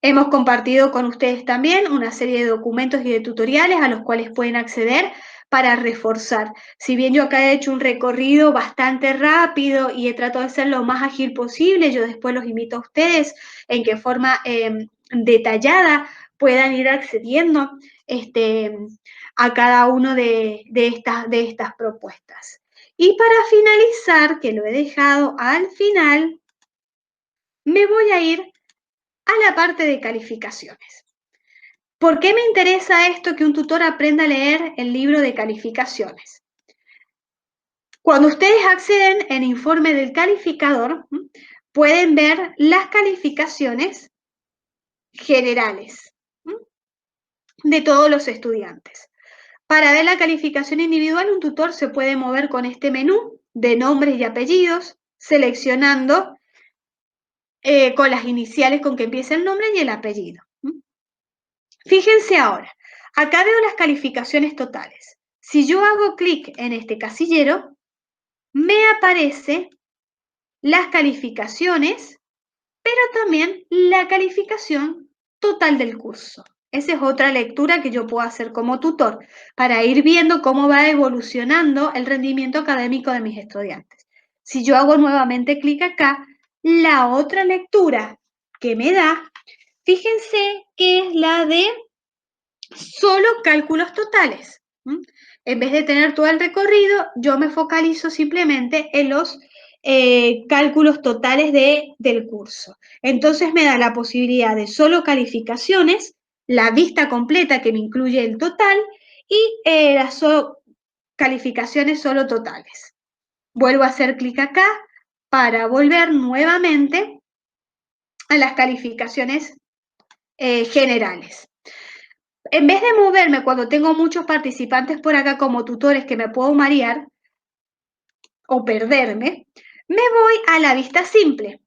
Hemos compartido con ustedes también una serie de documentos y de tutoriales a los cuales pueden acceder para reforzar. Si bien yo acá he hecho un recorrido bastante rápido y he tratado de ser lo más ágil posible, yo después los invito a ustedes en qué forma detallada puedan ir accediendo a cada una de estas propuestas. Y para finalizar, que lo he dejado al final, me voy a ir a la parte de calificaciones. ¿Por qué me interesa esto que un tutor aprenda a leer el libro de calificaciones? Cuando ustedes acceden en informe del calificador, pueden ver las calificaciones generales de todos los estudiantes. Para ver la calificación individual, un tutor se puede mover con este menú de nombres y apellidos, seleccionando con las iniciales con que empieza el nombre y el apellido. Fíjense ahora, acá veo las calificaciones totales. Si yo hago clic en este casillero, me aparecen las calificaciones, pero también la calificación total del curso. Esa es otra lectura que yo puedo hacer como tutor para ir viendo cómo va evolucionando el rendimiento académico de mis estudiantes. Si yo hago nuevamente clic acá, la otra lectura que me da, fíjense que es la de solo cálculos totales. En vez de tener todo el recorrido, yo me focalizo simplemente en los cálculos totales del curso. Entonces me da la posibilidad de solo calificaciones, la vista completa que me incluye el total, y las calificaciones solo totales. Vuelvo a hacer clic acá para volver nuevamente a las calificaciones generales. En vez de moverme cuando tengo muchos participantes por acá como tutores que me puedo marear o perderme, me voy a la vista simple.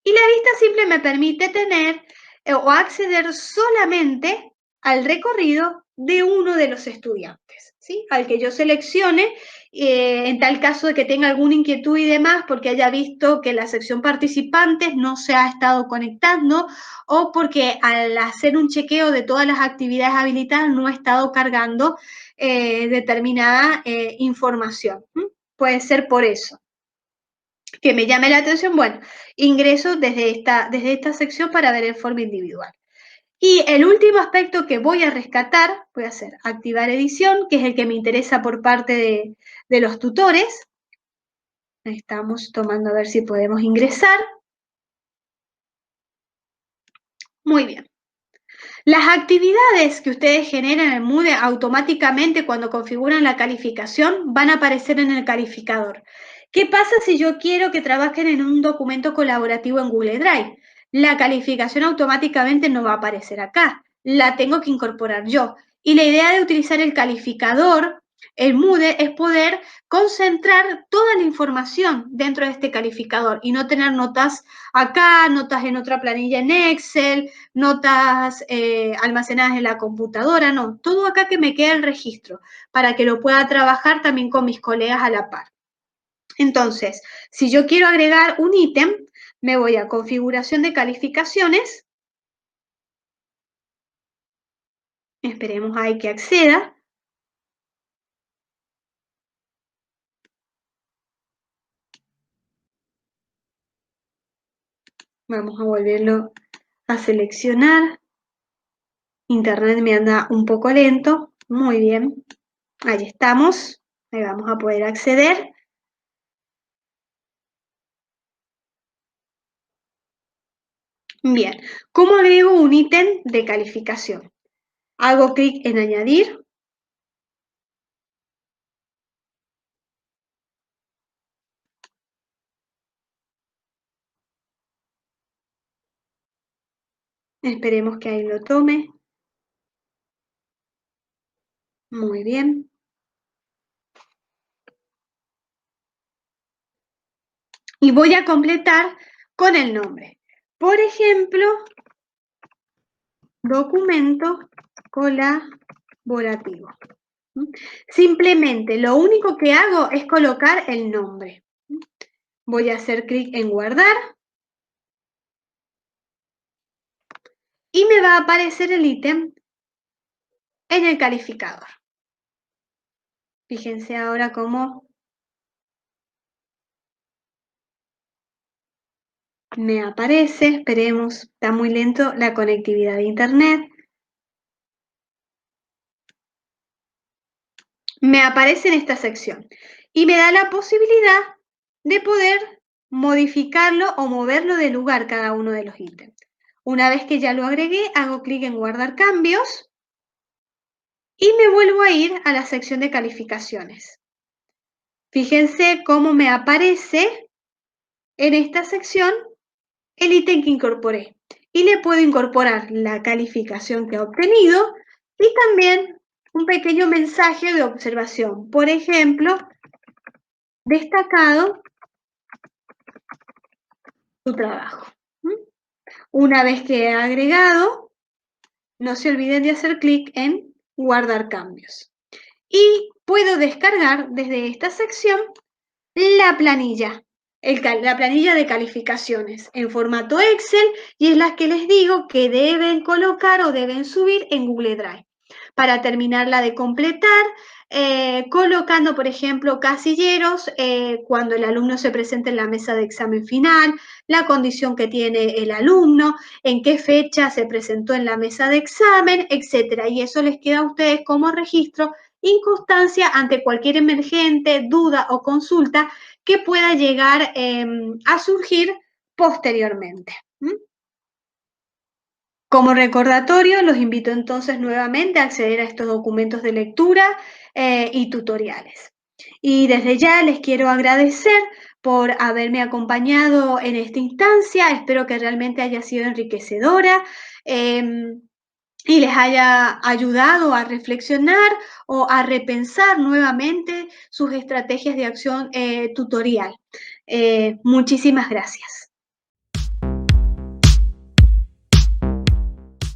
Y la vista simple me permite tener o acceder solamente al recorrido de uno de los estudiantes, ¿sí? Al que yo seleccione, en tal caso de que tenga alguna inquietud y demás, porque haya visto que la sección participantes no se ha estado conectando, o porque al hacer un chequeo de todas las actividades habilitadas no ha estado cargando determinada información. Puede ser por eso que me llame la atención. Bueno, ingreso desde esta sección para ver el informe individual. Y el último aspecto que voy a rescatar, voy a hacer activar edición, que es el que me interesa por parte de los tutores. Estamos tomando a ver si podemos ingresar. Muy bien. Las actividades que ustedes generan en el Moodle automáticamente cuando configuran la calificación van a aparecer en el calificador. ¿Qué pasa si yo quiero que trabajen en un documento colaborativo en Google Drive? La calificación automáticamente no va a aparecer acá, la tengo que incorporar yo. Y la idea de utilizar el calificador, el Moodle, es poder concentrar toda la información dentro de este calificador y no tener notas acá, notas en otra planilla en Excel, notas almacenadas en la computadora, no, todo acá que me quede el registro para que lo pueda trabajar también con mis colegas a la par. Entonces, si yo quiero agregar un ítem, me voy a configuración de calificaciones, esperemos ahí que acceda, vamos a volverlo a seleccionar, internet me anda un poco lento, muy bien, ahí estamos, ahí vamos a poder acceder. Bien, ¿cómo agrego un ítem de calificación? Hago clic en añadir, esperemos que ahí lo tome, muy bien. Y voy a completar con el nombre. Por ejemplo, documento colaborativo. Simplemente lo único que hago es colocar el nombre. Voy a hacer clic en guardar y me va a aparecer el ítem en el calificador. Fíjense ahora cómo me aparece, esperemos, está muy lento la conectividad de internet. Me aparece en esta sección y me da la posibilidad de poder modificarlo o moverlo de lugar cada uno de los ítems. Una vez que ya lo agregué, hago clic en guardar cambios y me vuelvo a ir a la sección de calificaciones. Fíjense cómo me aparece en esta sección el ítem que incorporé y le puedo incorporar la calificación que ha obtenido y también un pequeño mensaje de observación. Por ejemplo, destacado tu trabajo. Una vez que he agregado, no se olviden de hacer clic en guardar cambios. Y puedo descargar desde esta sección la planilla, la planilla de calificaciones en formato Excel y es la que les digo que deben colocar o deben subir en Google Drive. Para terminarla de completar, colocando, por ejemplo, casilleros cuando el alumno se presenta en la mesa de examen final, la condición que tiene el alumno, en qué fecha se presentó en la mesa de examen, etcétera. Y eso les queda a ustedes como registro y constancia ante cualquier emergente, duda o consulta que pueda llegar a surgir posteriormente. Como recordatorio, los invito entonces nuevamente a acceder a estos documentos de lectura y tutoriales. Y desde ya les quiero agradecer por haberme acompañado en esta instancia. Espero que realmente haya sido enriquecedora y les haya ayudado a reflexionar o a repensar nuevamente sus estrategias de acción tutorial. Muchísimas gracias.